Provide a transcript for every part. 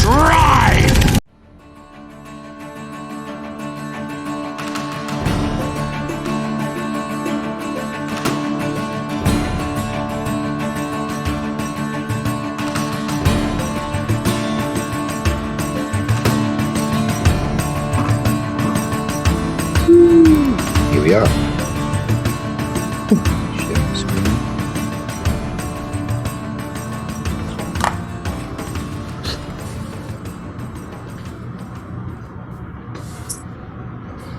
ride! Here we are. Share the screen.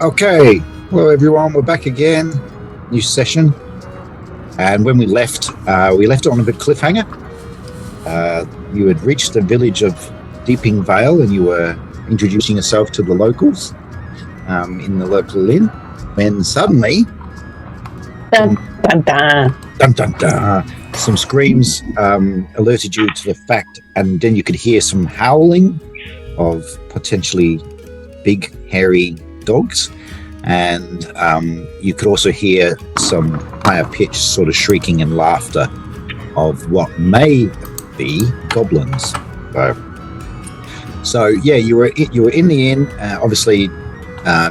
Okay, hello everyone, we're back again, new session. And when we left it on a bit cliffhanger. You had reached the village of Deeping Vale and you were introducing yourself to the locals in the local inn, when suddenly Dun, dun, dun. dun, dun, dun, some screams alerted you to the fact, and then you could hear some howling of potentially big hairy dogs, and you could also hear some higher pitched sort of shrieking and laughter of what may be goblins. So yeah, you were in the inn. Obviously,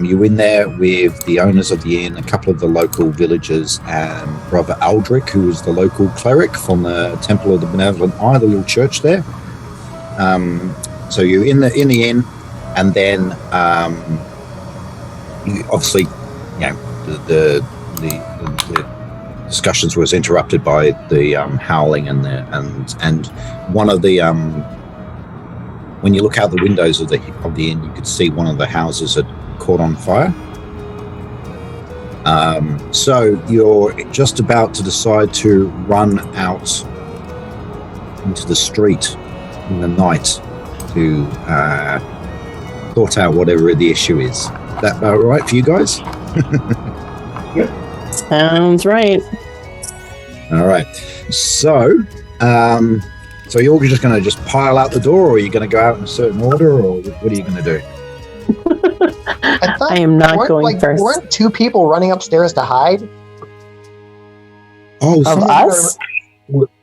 you were in there with the owners of the inn, a couple of the local villagers, and Brother Aldrich, who was the local cleric from the Temple of the Benevolent Eye, the little church there. So you're in the inn, and then you obviously, the discussions was interrupted by the howling and one of the when you look out the windows of the inn, you could see one of the houses had caught on fire. So you're just about to decide to run out into the street in the night to sort out whatever the issue is. Is that about right for you guys? Sounds right. All right. So, so you're just going to just pile out the door, or are you going to go out in a certain order, or what are you going to do? I am not going first. Weren't two people running upstairs to hide? Oh, Of us?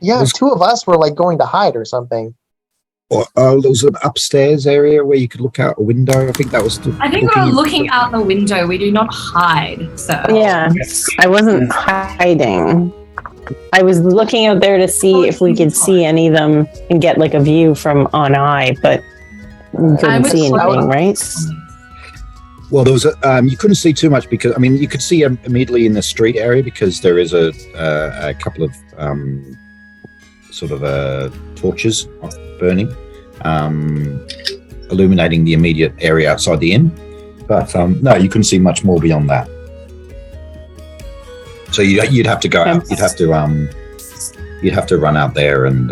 Yeah, two of us were going to hide or something. Oh, there was an upstairs area where you could look out a window. I think that was. I think we're looking out the window. We do not hide, so. Yeah, I wasn't hiding. I was looking out there to see if we could see any of them and get a view from on high, but we couldn't see anything, right? Well, there was you couldn't see too much because you could see immediately in the street area because there is a couple of torches burning, illuminating the immediate area outside the inn. But no, you couldn't see much more beyond that. So you'd have to go out. You'd have to run out there and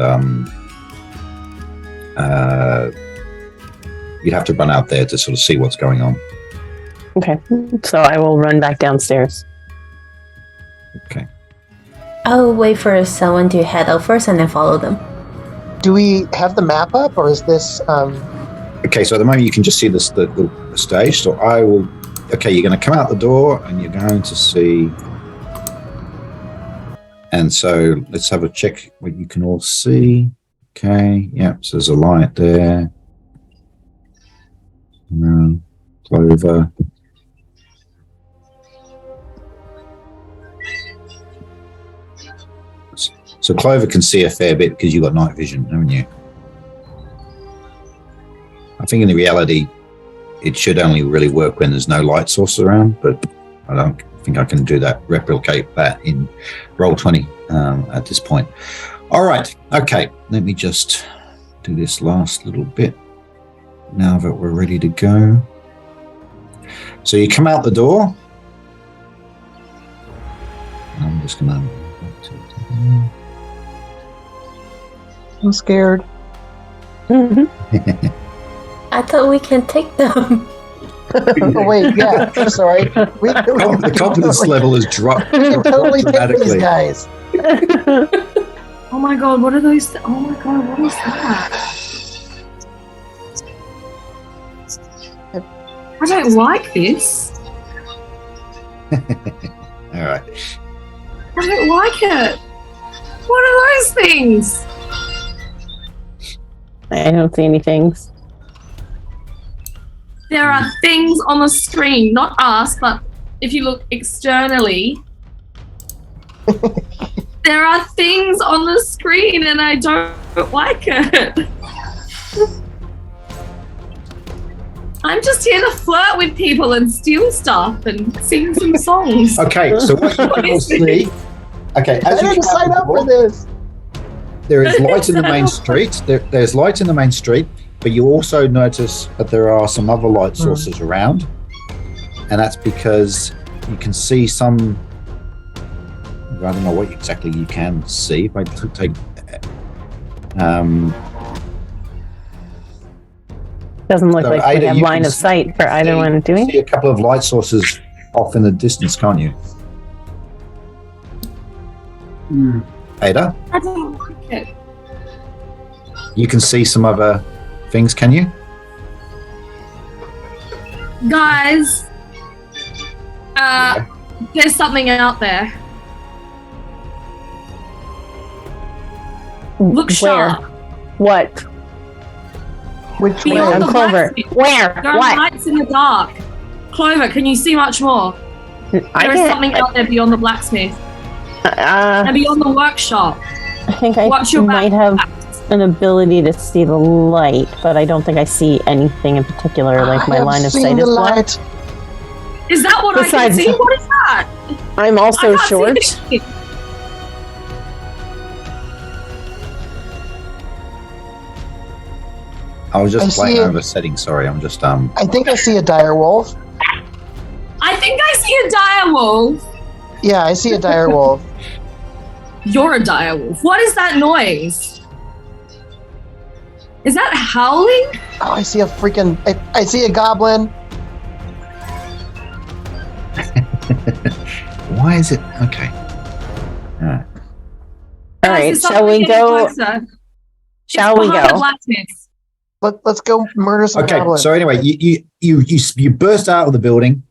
you'd have to run out there to sort of see what's going on. Okay, so I will run back downstairs. Okay. I'll wait for someone to head out first and then follow them. Do we have the map up, or is this... Okay, so at the moment you can just see the stage. So I will... Okay, you're going to come out the door and you're going to see... And so let's have a check what you can all see. Okay, yeah, so there's a light there. Clover. So Clover can see a fair bit because you've got night vision, haven't you? I think in reality, it should only really work when there's no light source around, but I don't think I can replicate that in Roll20 at this point. All right, okay, let me just do this last little bit now that we're ready to go. So you come out the door. I'm just going to... I'm scared. I thought we can take them. Oh, wait, yeah, I'm sorry. The confidence level has dropped totally take dramatically. these guys. Oh my god, what are those? Oh my god, what is that? I don't like this. All right. I don't like it. What are those things? I don't see any things. there are things on the screen, not us, but if you look externally, there are things on the screen and I don't like it. I'm just here to flirt with people and steal stuff and sing some songs. Okay, so what you can all see. Okay, I didn't sign up for this. There is light in the main street. There's light in the main street, but you also notice that there are some other light sources around, and that's because you can see some. I don't know what exactly you can see. If I take, Doesn't look So, like Ada, we have you line can of sight for either one doing. see a couple of light sources off in the distance, can't you, Ada? I don't like it. You can see some other things, can you? Guys, there's something out there. Look Where? sharp. What? Which way? Beyond the Clover. blacksmith. Where? There are What? lights in the dark. Clover, can you see much more? I There is can't- something out there beyond the blacksmith Uh, and beyond the workshop. I think I Watch your might back. have an ability to see the light, but I don't think I see anything in particular. Like my I have line of seen sight the is blocked. light. Is that what Besides- I can see? What is that? I'm I also can't short. see anything. I was I just see playing it. over settings. Sorry, I'm just I think I see a dire wolf. I think I see a dire wolf. Yeah, I see a dire wolf. You're a dire wolf. What is that noise? Is that howling? Oh, I see a freaking. I see a goblin. Why is it okay? All right. All right, Guys, is shall we something getting go? closer? Shall It's we behind the go? blacksmiths. Let's go murder some Okay. goblins. So anyway, you burst out of the building,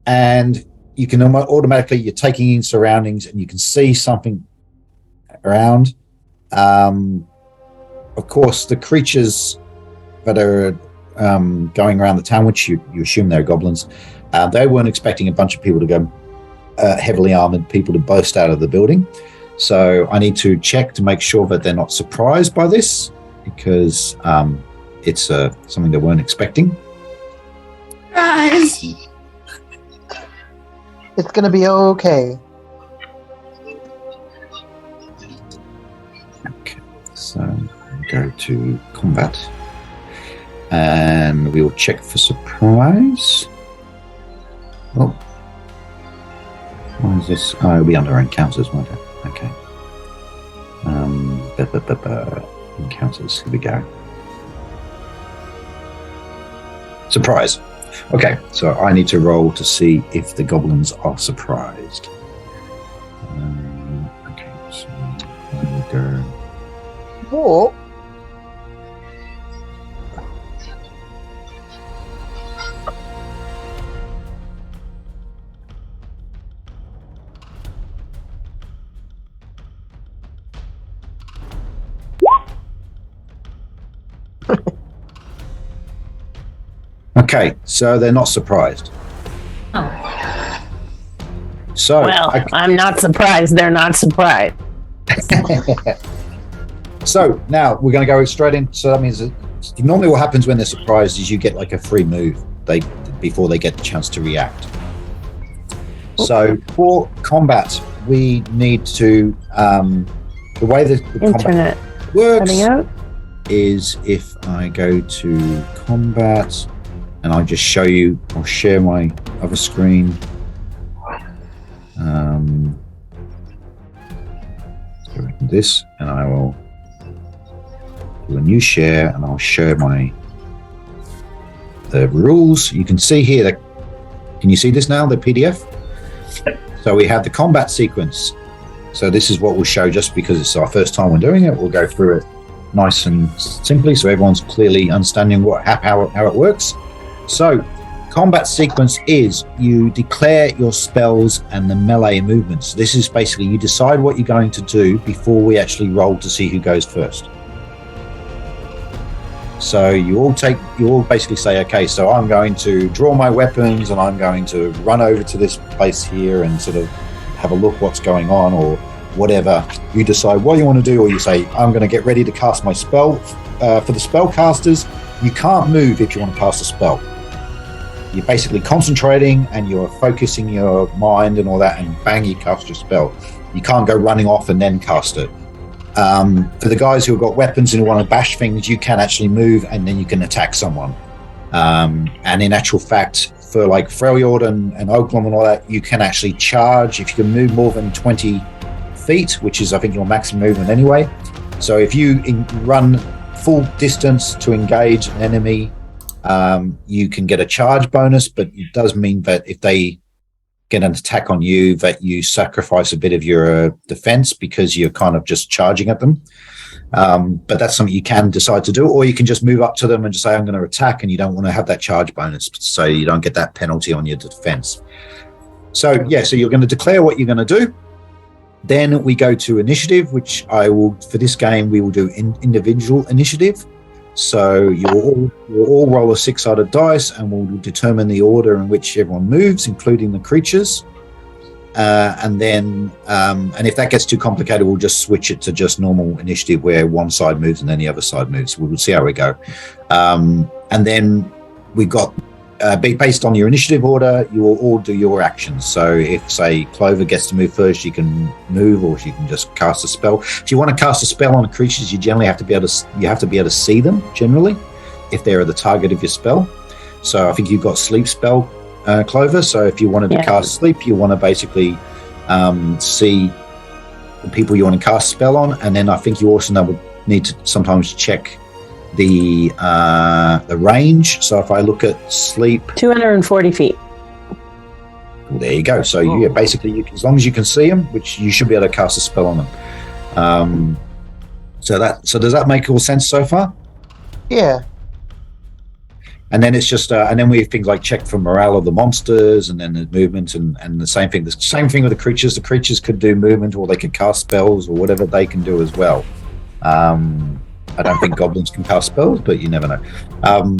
and you can automatically you're taking in surroundings, and you can see something around. Of course, the creatures that are going around the town, which you assume they're goblins, they weren't expecting a bunch of people to go, heavily armored people to burst out of the building. So I need to check to make sure that they're not surprised by this, because it's something they weren't expecting. Guys, It's gonna be okay. Okay, so go to combat, and we will check for surprise. Oh, why is this? Oh, it'll be under encounters, won't it? Okay. Encounters. Here we go. Surprise. Okay, so I need to roll to see if the goblins are surprised. Okay, so there we go. Whoa. Okay, so they're not surprised. Oh. So, Well, I'm not surprised. They're not surprised. so now we're going to go straight in. So that means that normally what happens when they're surprised is you get like a free move before they get the chance to react. So for combat, we need to the way that the combat Internet works cutting out. is if I go to combat and I just show you, I'll share my other screen. Let's go into this, and I will do a new share, and I'll show the rules. You can see here that. Can you see this now? The PDF. So we have the combat sequence. So this is what we'll show, just because it's our first time we're doing it. We'll go through it nice and simply, so everyone's clearly understanding how it works. So, combat sequence is you declare your spells and the melee movements. This is basically you decide what you're going to do before we actually roll to see who goes first. So you all basically say, okay, so I'm going to draw my weapons and I'm going to run over to this place here and sort of have a look what's going on, or whatever. You decide what you want to do, or you say, I'm going to get ready to cast my spell. For the spellcasters, you can't move if you want to cast a spell. You're basically concentrating and you're focusing your mind and all that, and bang, you cast your spell. You can't go running off and then cast it. For the guys who have got weapons and who want to bash things, you can actually move and then you can attack someone. And in actual fact, for like Freljord and Oaklum and all that, you can actually charge if you can move more than 20 feet, which is, I think, your maximum movement anyway. So if you run full distance to engage an enemy, you can get a charge bonus, but it does mean that if they get an attack on you, that you sacrifice a bit of your defense because you're kind of just charging at them. But that's something you can decide to do, or you can just move up to them and just say, I'm going to attack, and you don't want to have that charge bonus, so you don't get that penalty on your defense. So you're going to declare what you're going to do. Then we go to initiative, which for this game, we will do individual initiative. So you'll all roll a 6-sided dice, and we'll determine the order in which everyone moves, including the creatures. And if that gets too complicated, we'll just switch it to just normal initiative, where one side moves and then the other side moves. We'll see how we go. And then we've got, based on your initiative order, you will all do your actions. So if, say, Clover gets to move first, she can move, or she can just cast a spell. If you want to cast a spell on creatures, you generally have to be able to see them, generally, if they're the target of your spell. So I think you've got sleep spell, Clover. So if you wanted to cast sleep, you want to basically see the people you want to cast a spell on, and then I think you also need to sometimes check the range. So if I look at sleep, 240 feet. Well, there you go. So basically, as long as you can see them, which you should be able to cast a spell on them. So does that make all sense so far? Yeah. And then it's just, and then we have things like check for morale of the monsters, and then the movement, and the same thing. The same thing with the creatures. The creatures could do movement, or they could cast spells, or whatever they can do as well. I don't think goblins can cast spells, but you never know. All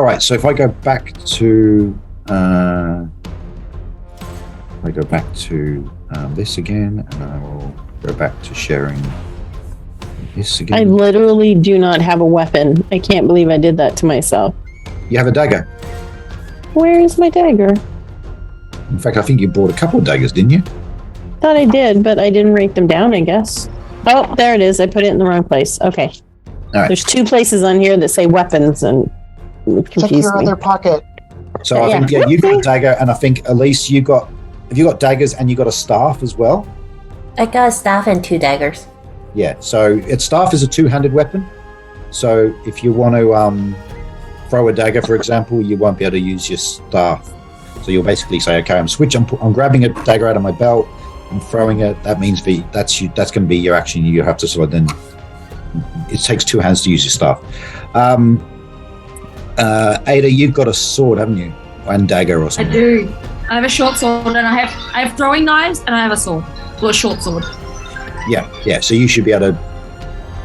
right. So if I go back to, this again, and I will go back to sharing this again. I literally do not have a weapon. I can't believe I did that to myself. You have a dagger. Where is my dagger? In fact, I think you bought a couple of daggers, didn't you? Thought I did, but I didn't write them down, I guess. Oh, there it is. I put it in the wrong place. Okay. All right. There's 2 places on here that say weapons, and it confused Check your me. other pocket. So I think you've got a dagger, and I think Elise, have you got daggers and you got a staff as well? I got a staff and 2 daggers. Yeah. So staff is a 2-handed weapon. So if you want to throw a dagger, for example, you won't be able to use your staff. So you'll basically say, okay, I'm grabbing a dagger out of my belt, I'm throwing it. That means that's going to be your action. You have to sort of then. It takes 2 hands to use your staff. Ada, you've got a sword, haven't you? And dagger or something. I do. I have a short sword, and I have throwing knives, and I have a sword, or a short sword. Yeah. So you should be able to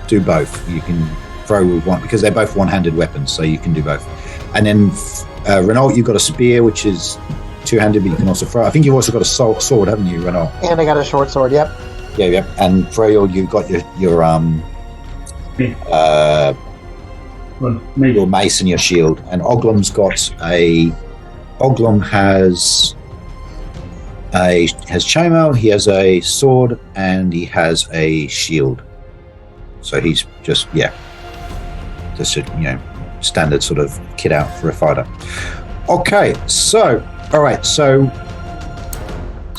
do both. You can throw with one because they're both one-handed weapons, so you can do both. And then Renault, you've got a spear, which is 2-handed, but you can also throw. I think you've also got a sword, haven't you, Renault? And I got a short sword. Yep. Yeah. And Freyo, you've got your mace and your shield. And Oglum's Oglum has chainmail, he has a sword, and he has a shield. So he's just a standard sort of kit out for a fighter. Okay, so all right, so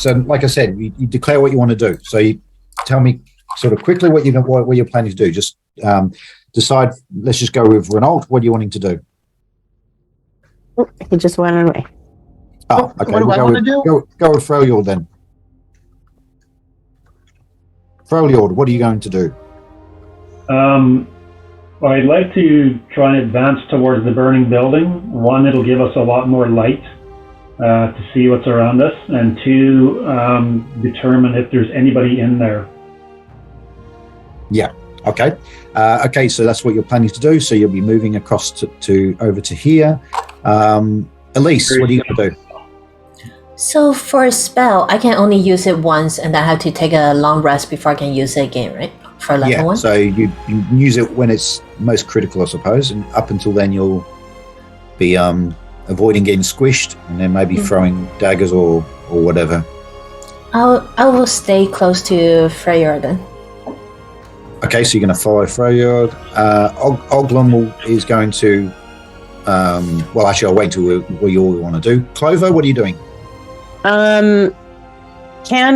like I said, you declare what you want to do. So you tell me sort of quickly what you're planning to do. Just decide. Let's just go with Renault. What are you wanting to do? He just went away. Oh, okay. What do I want to do? Go with Freljord then. Freljord, what are you going to do? I'd like to try and advance towards the burning building. 1, it'll give us a lot more light to see what's around us, and 2, determine if there's anybody in there. Yeah. Okay. Okay, so that's what you're planning to do. So you'll be moving across to over to here. Elise, what are you going to do? So for a spell, I can only use it once, and I have to take a long rest before I can use it again, right? For level 1? So you use it when it's most critical, I suppose, and up until then you'll be avoiding getting squished, and then maybe throwing daggers or whatever. I will stay close to Freyr then. Okay, so you're going to follow Freyr. Oglum is going to... well, actually, I'll wait till what you all want to do. Clover, what are you doing? Can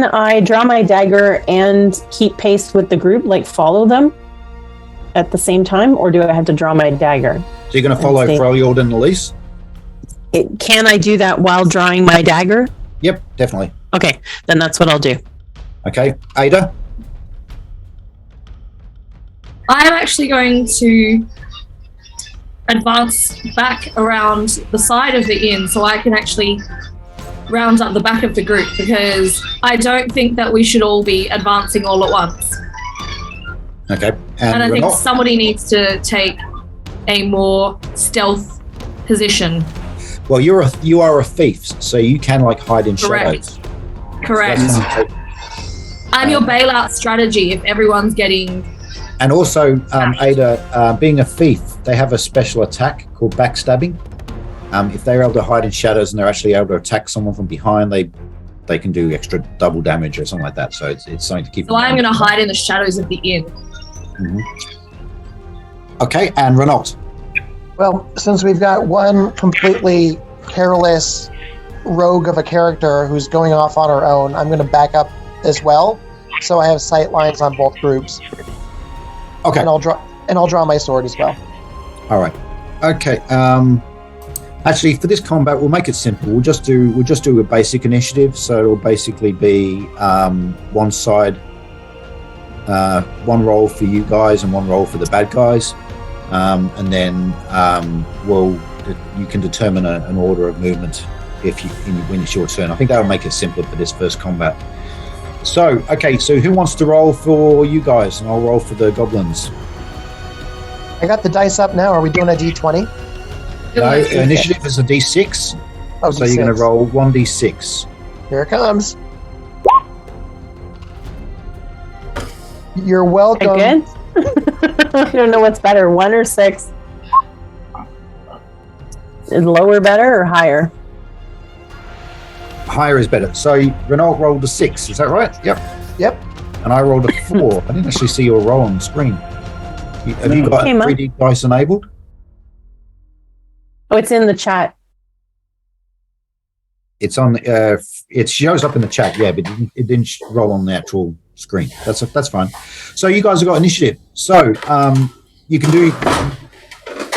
I draw my dagger and keep pace with the group, like follow them at the same time, or do I have to draw my dagger? So you're going to follow Freljord and Elise? Can I do that while drawing my dagger? Yep, definitely. Okay, then that's what I'll do. Okay, Ada? I'm actually going to advance back around the side of the inn so I can actually round up the back of the group, because I don't think that we should all be advancing all at once. Okay. And I think somebody needs to take a more stealth position. Well, you are a thief, so you can hide in shadows. Correct. I'm your bailout strategy if everyone's getting... And also, Ada, being a thief, they have a special attack called backstabbing. If they're able to hide in shadows and they're actually able to attack someone from behind, they can do extra double damage or something like that. So it's something to keep. So I'm going to hide in the shadows of the inn. Mm-hmm. Okay, and Renault. Well, since we've got one completely careless rogue of a character who's going off on her own, I'm going to back up as well, so I have sight lines on both groups. Okay. And I'll draw my sword as well. All right. Okay. Actually, for this combat, we'll make it simple. We'll just do a basic initiative. So it'll basically be one side, one roll for you guys and one roll for the bad guys, and then you can determine an order of movement when it's your turn. I think that'll make it simpler for this first combat. So, okay. So who wants to roll for you guys, and I'll roll for the goblins. I got the dice up now. Are we doing a D20? No, initiative is a D6. Oh, so D6. you're going to roll 1D6. Here it comes. You're welcome. Good? I don't know what's better, 1 or 6. Is lower better or higher? Higher is better. So Renault rolled a 6. Is that right? Yep. And I rolled a 4. I didn't actually see your roll on the screen. Have you got 3D dice enabled? Oh, it's in the chat. It's on. It shows up in the chat, yeah, but it didn't roll on the actual screen. That's fine. So you guys have got initiative. So you can do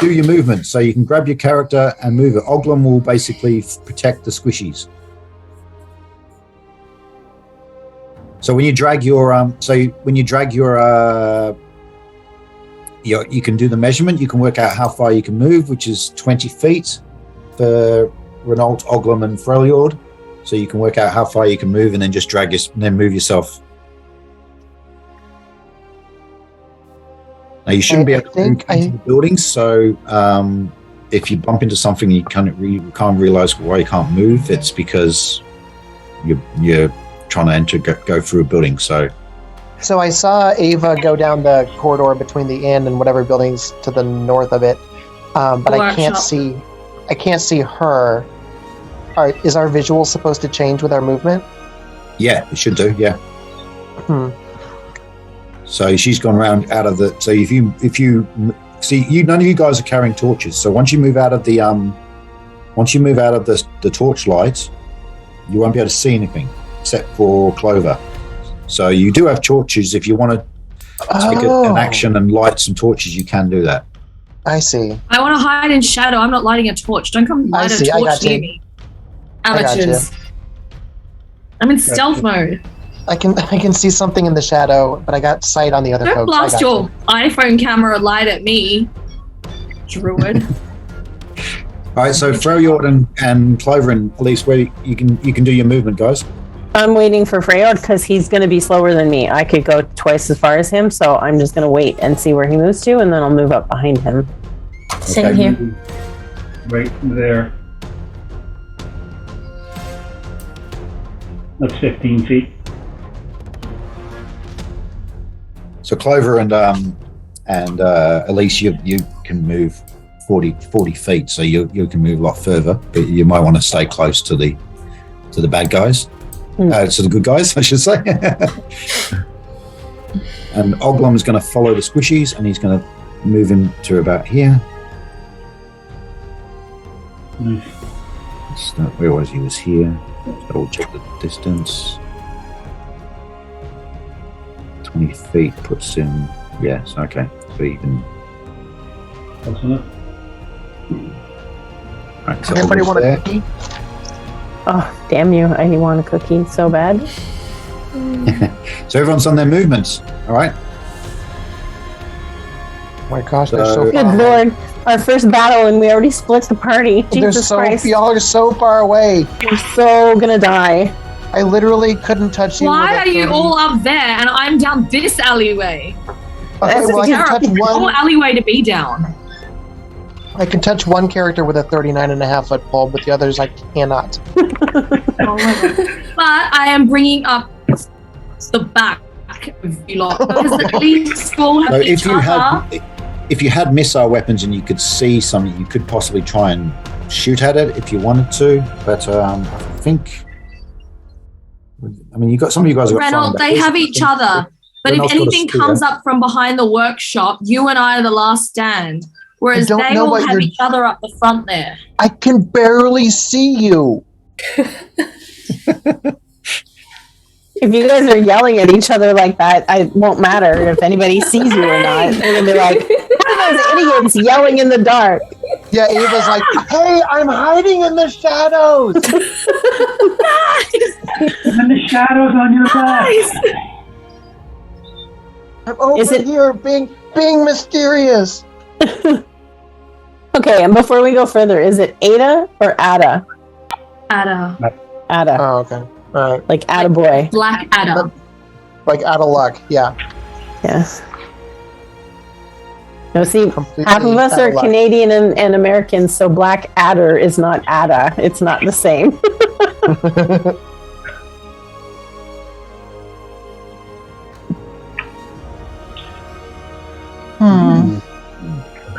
your movement. So you can grab your character and move it. Oglum will basically protect the squishies. So when you drag your you can do the measurement. You can work out how far you can move, which is 20 feet for Renault, Oglum, and Freljord. So you can work out how far you can move, and then just then move yourself. Now you shouldn't be able to move into buildings. So if you bump into something, you can't realize why you can't move. It's because you're trying to go through a building. So I saw Ava go down the corridor between the inn and whatever buildings to the north of it, but I can't see her. Is our visual supposed to change with our movement? Yeah, it should do. Yeah. So she's gone around out of the. So if you see, none of you guys are carrying torches. So once you move out of the torch lights, you won't be able to see anything except for Clover. So you do have torches. If you want to take an action and light some torches, you can do that. I see. I want to hide in shadow. I'm not lighting a torch. Don't come light a torch near me. Amateurs. I'm in stealth mode. I can see something in the shadow, but I got sight on the other folks. Don't blast your iPhone camera light at me, druid. All right, so Freljord and Clover and Elise, where you can do your movement, guys. I'm waiting for Freyord because he's going to be slower than me. I could go twice as far as him, so I'm just going to wait and see where he moves to, and then I'll move up behind him. Same Okay. here. Right there. That's 15 feet. So Clover and Elise, you can move 40 feet, so you can move a lot further. But you might want to stay close to the bad guys, to the good guys, I should say. And Oglam's going to follow the squishies, and he's going to move him to about here. Nice. Where was he? Was here. Double check the distance. 20 feet puts him. Yes, okay. So you can. Close enough. Right, so Anybody Oglam's want a there. cookie? Oh, damn you. I want a cookie so bad. So everyone's on their movements. All right. Oh my gosh, they're so So- Good far away. lord. Our first battle and we already split the party. They're Jesus so, Christ. y'all are so far away. We're so gonna die. I literally couldn't touch you. Why with a are you 30. all up there and I'm down this alleyway? Okay, That's well, I can touch Terrible. Wrong one. alleyway to be down. I can touch one character with a 39.5-foot pole, but the others I cannot. But I am bringing up the back of you lot because at least we'll have So each other. if you had missile weapons and you could see something, you could possibly try and shoot at it if you wanted to. But I think, I mean, you got some of you guys have got Reynolds, flying they daggers. have each other. But if Reynolds got a anything spear. comes up from behind the workshop, you and I are the last stand. Whereas I don't they know all what have you're- each other up the front there. I can barely see you. If you guys are yelling at each other like that, it won't matter if anybody sees you or not. They're gonna be like, "What are those idiots yelling in the dark?" Yeah, Ava's like, hey, I'm hiding in the shadows. And the shadows on your back. I'm over Is it- here being mysterious. Okay, and before we go further, is it Ada or Ada? Ada. Ada, Oh, okay. All right. like Ada boy. Black Ada. Like out of luck. Yeah. Yes. No, see, Completely half of us outta are luck. Canadian and Americans, so Black Adder is not Ada. It's not the same.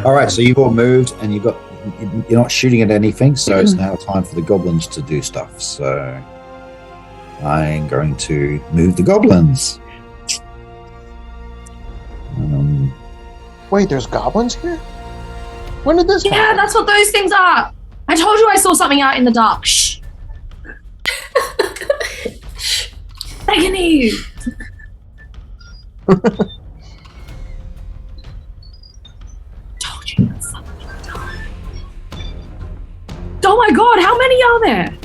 All right, so you've all moved, and you're not shooting at anything. So it's now time for the goblins to do stuff. So I'm going to move the goblins. Wait, there's goblins here? When did this Yeah, happen? that's what those things are. I told you I saw something out in the dark. Shh. They can hear you. Told you that's something in the dark. Oh my god, how many are there?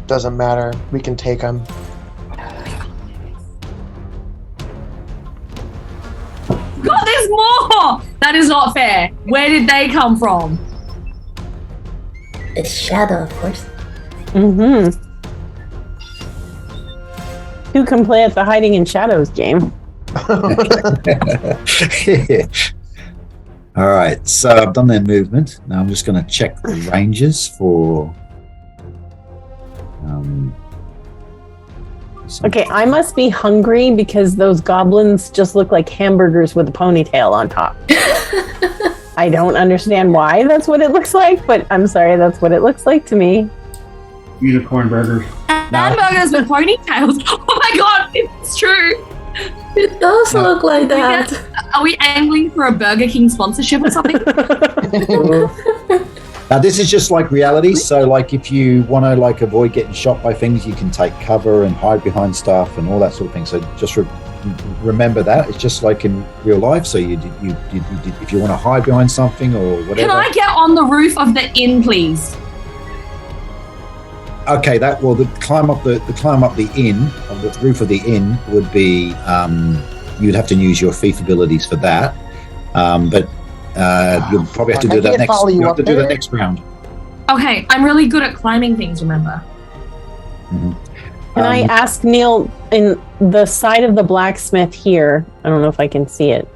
Doesn't matter. We can take them. God, there's more! That is not fair. Where did they come from? It's shadow, of course. Mm-hmm. Who can play at the hiding in shadows game? All right, so I've done their movement. Now I'm just going to check the ranges for. Okay, I must be hungry because those goblins just look like hamburgers with a ponytail on top. I don't understand why that's what it looks like, but I'm sorry, that's what it looks like to me. Unicorn burgers. Hamburgers with ponytails. Oh my god, it's true. It does look like We that. Are we angling for a Burger King sponsorship or something? Now this is just like reality. So like if you want to like avoid getting shot by things, you can take cover and hide behind stuff and all that sort of thing. So just remember that it's just like in real life. So you if you want to hide behind something or whatever. Can I get on the roof of the inn, please? Okay, the climb up the inn, on the roof of the inn would be you'd have to use your thief abilities for that. But you'll probably have to do I that can't next. follow you You have up to do that there. next round. Okay, I'm really good at climbing things, remember? Mm-hmm. Can I ask Neil, in the side of the blacksmith here, I don't know if I can see it.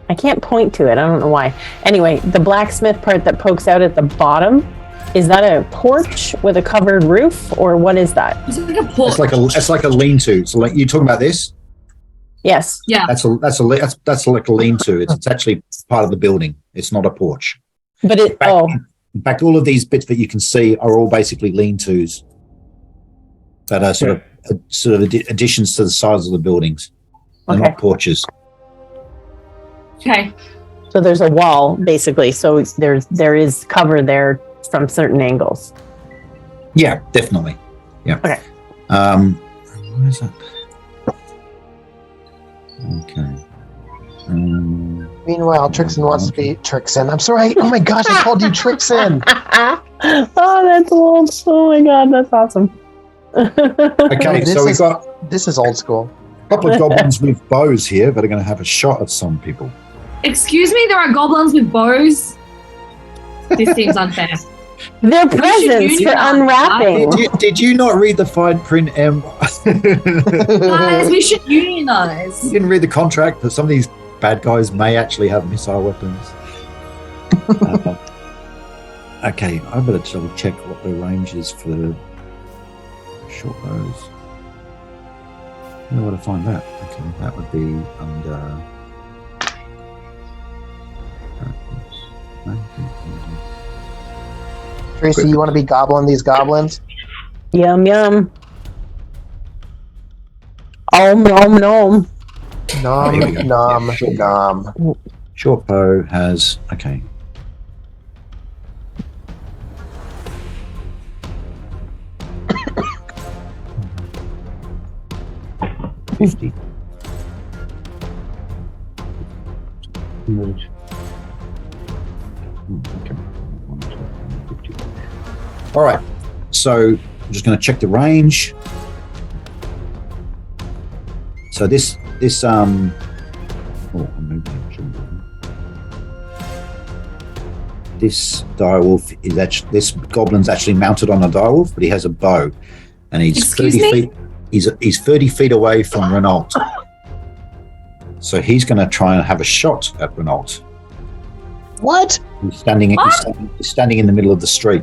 I can't point to it. I don't know why. Anyway, the blacksmith part that pokes out at the bottom, is that a porch with a covered roof, or what is that? It's like a porch. It's like a lean-to. So, like, you talking about this? Yes. Yeah. That's like a lean-to. It's actually part of the building. It's not a porch. But it. In fact, all of these bits that you can see are all basically lean-tos that are sort of additions to the size of the buildings. They're not porches. Okay. So there's a wall, basically. So there is cover there from certain angles. Yeah, definitely. Yeah. Okay. Where is that? Okay. Meanwhile, Trixon wants to be Trixon. I'm sorry. Oh my gosh, I called you Trixon. Oh, that's old. Oh my god, that's awesome. Okay, so we've got this is old school. a couple of goblins with bows here that are going to have a shot at some people. Excuse me, there are goblins with bows? This seems unfair. They're presents for unwrapping. Did you not read the fine print, M? Guys, we should unionize. You didn't read the contract that some of these bad guys may actually have missile weapons. Okay, I better double check what the range is for the short bows. I don't know where to find that. Okay, that would be under. Tracy, you want to be goblin these goblins? Yum yum. Om nom nom. Nom nom nom. Short bow has okay. $50. Okay. All right, so I'm just going to check the range. So this direwolf is actually, this goblin's actually mounted on a direwolf, but he has a bow, and he's Excuse 30 me? feet. He's 30 feet away from Renault, so he's going to try and have a shot at Renault. What? He's standing in the middle of the street.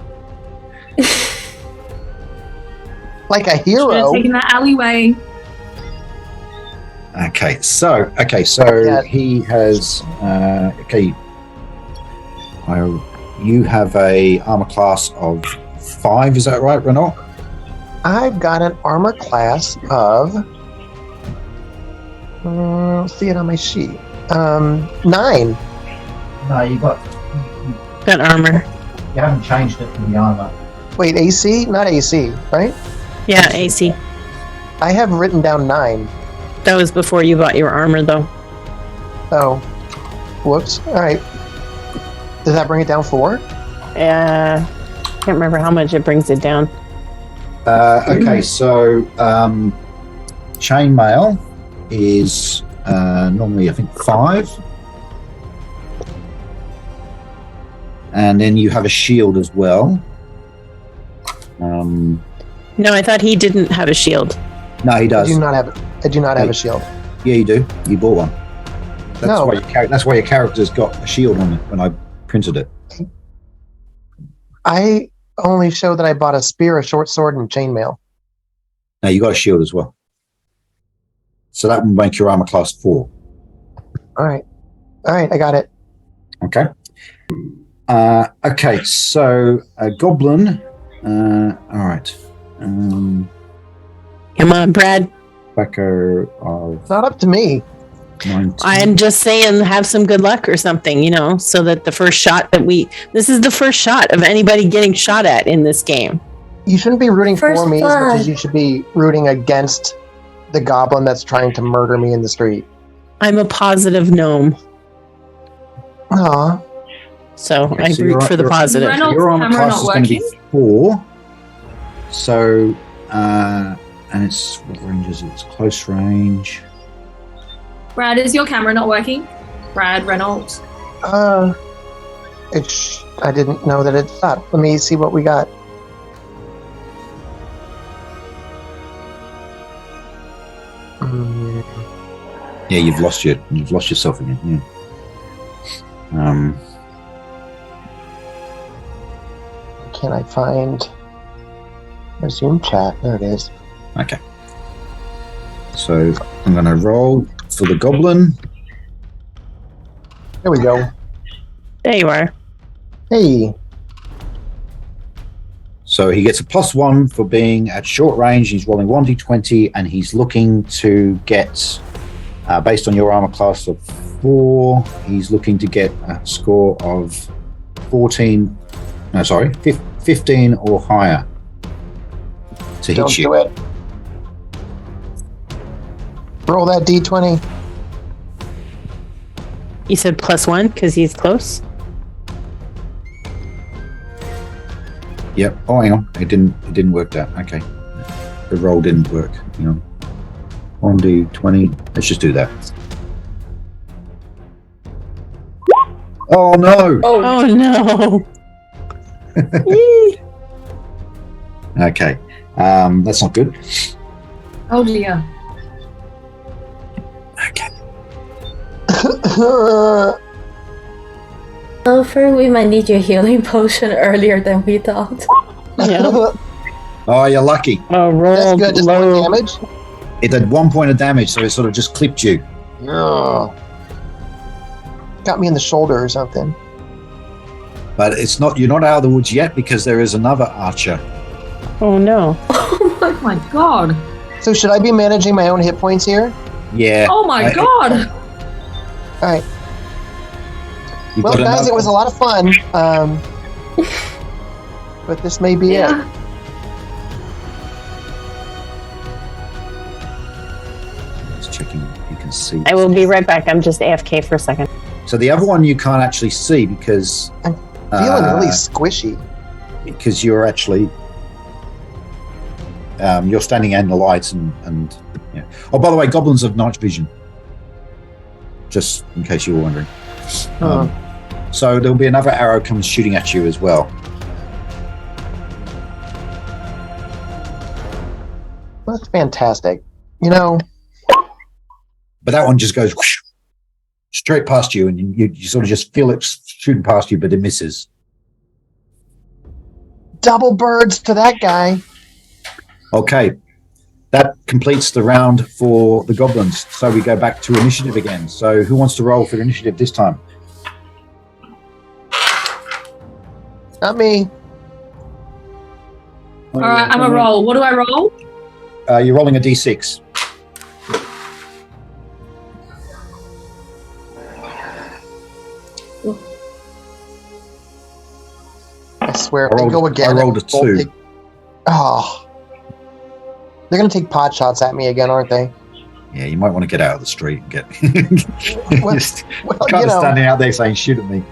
Like a Should hero. have taken that alleyway. Okay, so Yeah. he has you have a armor class of 5, is that right, Renault? I've got an armor class of. See it on my sheet. 9. No, you got armor. you haven't changed it from the armor. Wait, AC? Not AC, right? Yeah, AC. I have written down 9. That was before you got your armor, though. Oh. Whoops. All right. Does that bring it down 4? Can't remember how much it brings it down. Okay, so chainmail is normally I think 5, and then you have a shield as well. No, I thought he didn't have a shield. No, he does. I do not have a shield. Yeah, you do. You bought one. No. That's why your character's got a shield on it when I printed it. I only show that I bought a spear, a short sword, and chainmail. No, you got a shield as well. So that will make your armor class 4. All right, I got it. Okay. Okay, so a goblin. All right. Come on, Brad. Backer of It's not up to me. 19. I'm just saying, have some good luck or something, so that the first shot this is the first shot of anybody getting shot at in this game. You shouldn't be rooting First for me as much blood. as you should be rooting against the goblin that's trying to murder me in the street. I'm a positive gnome, Aw. so Okay, I so root for the you're- positive. Reynolds' Your armor camera class not is going to be working? 4. So, and it's what range is it? It's close range. Brad, is your camera not working? Brad Reynolds. I didn't know that it stopped. Let me see what we got. Yeah, you've lost yourself again. Yeah. Can I find resume chat? There it is. Okay. So I'm going to roll for the goblin. There we go. There you are. Hey. So he gets a +1 for being at short range. He's rolling 1d20, and he's looking to get, based on your armor class of 4, he's looking to get a score of 15 or higher to hit Don't you. do it. Roll that d20. You said +1 because he's close? Yep. Oh, hang on. It didn't work that. Okay. The roll didn't work. Hang on. 1d20. Let's just do that. Oh no. Oh no. Okay. That's not good. Oh dear. Okay. Alfred, we might need your healing potion earlier than we thought. Yeah. Oh, you're lucky. Oh, roll That's good. Just low. 1 damage. It had 1 point of damage, so it sort of just clipped you. Yeah. Got me in the shoulder or something. But it's not. You're not out of the woods yet because there is another archer. Oh no. Oh my god. So should I be managing my own hit points here? Yeah. Oh my god. All right. You've Well, got guys, another- it was a lot of fun. But this may be it. Just checking if you can see. I will be right back. I'm just AFK for a second. So the other one you can't actually see because I'm feeling really squishy. because you're actually you're standing in the lights and yeah. Oh, by the way, goblins have night vision. Just in case you were wondering. So there'll be another arrow comes shooting at you as well. That's fantastic. You know, But that one just goes whoosh, straight past you, and you sort of just feel it shooting past you, but it misses. double birds to that guy. Okay, that completes the round for the goblins. So we go back to initiative again. So who wants to roll for initiative this time? Not me. All right, I'm a roll. What do I roll? You're rolling a d6. I swear, I if they go rolled- again. I rolled a it won't 2. take- Oh. They're going to take pot shots at me again, aren't they? Yeah, you might want to get out of the street and get. Well, Just well, kind you of know, standing out there saying, "Shoot at me."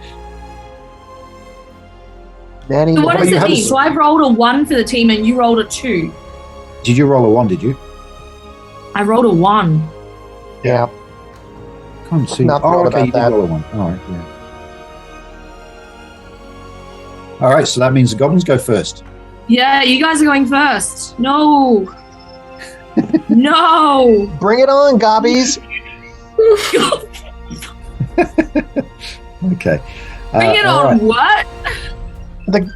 Danny, So what Well, does you it have mean? a- So I rolled a 1 for the team and you rolled a 2. Did you roll a 1? Did you? I rolled a 1. yeah. Can't see. Not Oh, thrilled okay, you about did that. roll a 1. All right, yeah. All right, so that means the goblins go first. Yeah, you guys are going first. No. No. Bring it on, gobbies. Okay. Bring it all on. right. What?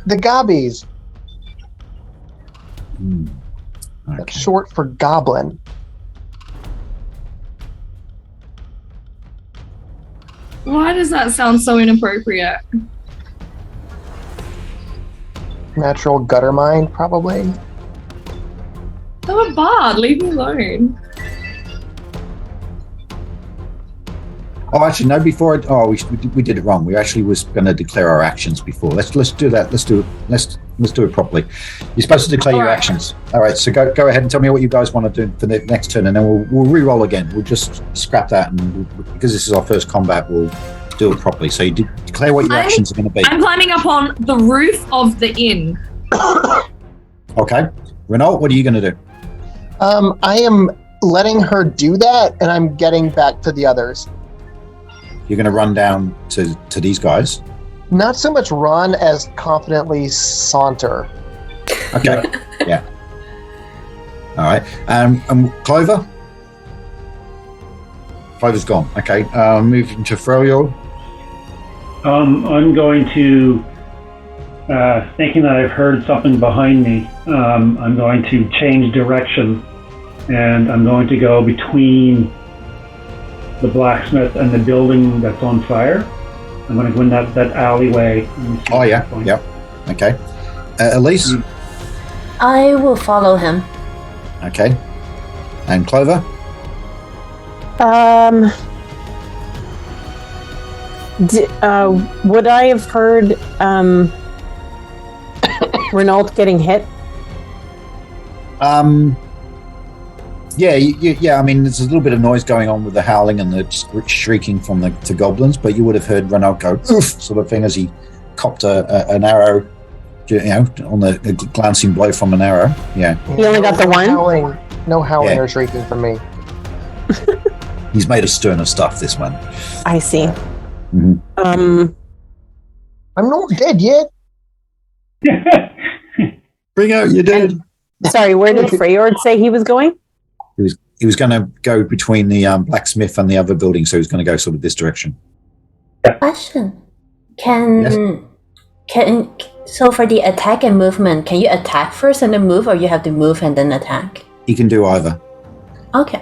The gobbies. That's Okay. short for goblin. Why does that sound so inappropriate? Natural gutter mine, probably. I'm a bard. Leave me alone. Oh, actually, no. Before it, we did it wrong. We actually was going to declare our actions before. Let's do that. Let's do it properly. You're supposed to declare your All right. actions. All right. So go ahead and tell me what you guys want to do for the next turn, and then we'll re-roll again. We'll just scrap that, and because this is our first combat, we'll do it properly. So you declare what your actions are going to be. I'm climbing up on the roof of the inn. Okay. Renault, what are you going to do? I am letting her do that, and I'm getting back to the others. You're going to run down to these guys. Not so much run as confidently saunter. Okay. Yeah. All right. Clover? Clover's gone. Okay. Moving to Froyo. I'm going to, thinking that I've heard something behind me, I'm going to change direction, and I'm going to go between the blacksmith and the building that's on fire. I'm going to go in that alleyway. Oh, yeah. Yep. Okay. Elise? I will follow him. Okay. And Clover? Would I have heard Renault getting hit? Yeah. I mean, there's a little bit of noise going on with the howling and the shrieking from the goblins, but you would have heard Renault go oof, sort of thing, as he copped an arrow, on the glancing blow from an arrow. Yeah. He only got the one? No howling or shrieking from me. He's made of sterner stuff, this man. I see. Mm-hmm. I'm not dead yet. Bring out your dead. Sorry, where did Freyord say he was going? He was going to go between the blacksmith and the other building, so he's going to go sort of this direction. Question. So for the attack and movement, can you attack first and then move, or you have to move and then attack? He can do either. Okay.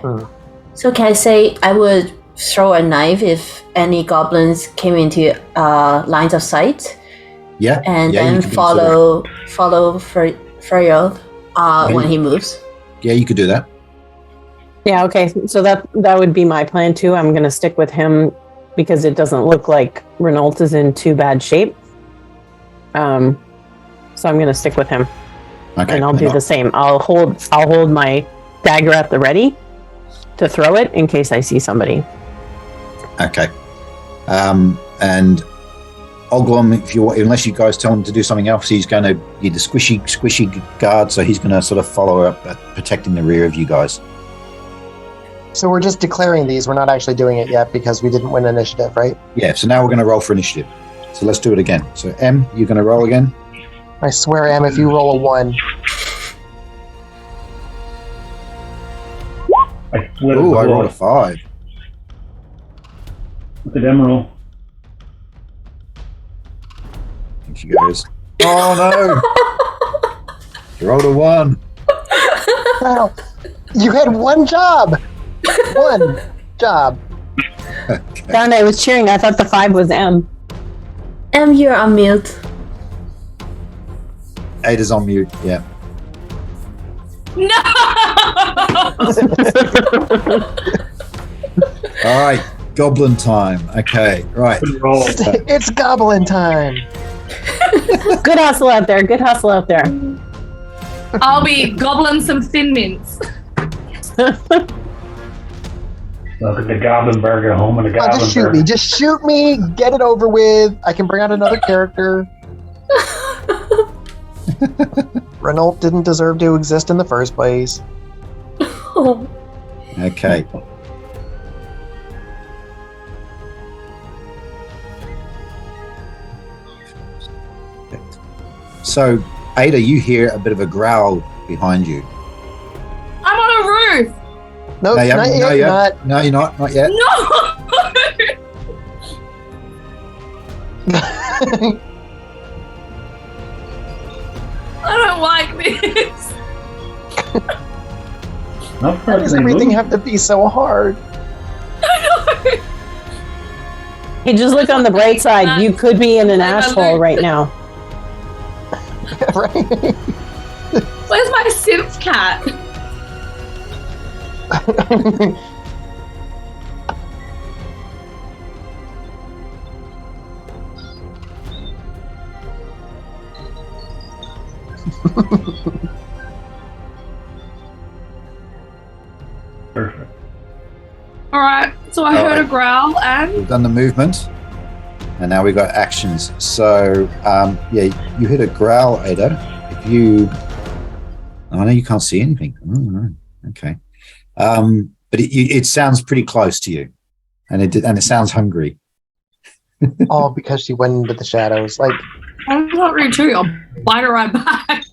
So can I say I would throw a knife if any goblins came into lines of sight? Yeah. And then follow Freyod when he moves. Yeah, you could do that. Yeah, okay. So that would be my plan too. I'm going to stick with him because it doesn't look like Renault is in too bad shape. So I'm going to stick with him. Okay. And I'll do the same. I'll hold my dagger at the ready to throw it in case I see somebody. Okay. And Oglum, unless you guys tell him to do something else, he's going to be the squishy guard, so he's going to sort of follow up, protecting the rear of you guys. So we're just declaring these. We're not actually doing it yet because we didn't win initiative, right? Yeah, so now we're going to roll for initiative. So let's do it again. So M, you're going to roll again? I swear, M, if you roll a 1. I rolled a 5. What did M roll? And she goes, oh no! You rolled a 1. Wow. You had one job! One job. Okay. Found I was cheering. I thought the 5 was M. M, you're on mute. Ada's on mute, yeah. No! All right, goblin time. Okay, right. It's goblin time. Good hustle out there. Good hustle out there. I'll be gobbling some Thin Mints. Welcome to Goblin Burger, home of the Goblin Just shoot Burger. me. Just shoot me. Get it over with. I can bring out another character. Renault didn't deserve to exist in the first place. Okay. So, Ada, you hear a bit of a growl behind you. I'm on a roof. Nope, not yet. No, you're not. Not yet. No! I don't like this. Why does everything have to be so hard? I know. Hey, just look on the bright side. You could be in an asshole right now. Right? Where's my synth cat? Perfect. Alright, so I heard a growl and... We've done the movement, and now we've got actions. So, yeah, you hit a growl, Ada. If you... Oh, no, you can't see anything. Oh, no. Okay. But it sounds pretty close to you, and it sounds hungry. All because she went into the shadows. Like, I'm not rude too. I'll bite her right back.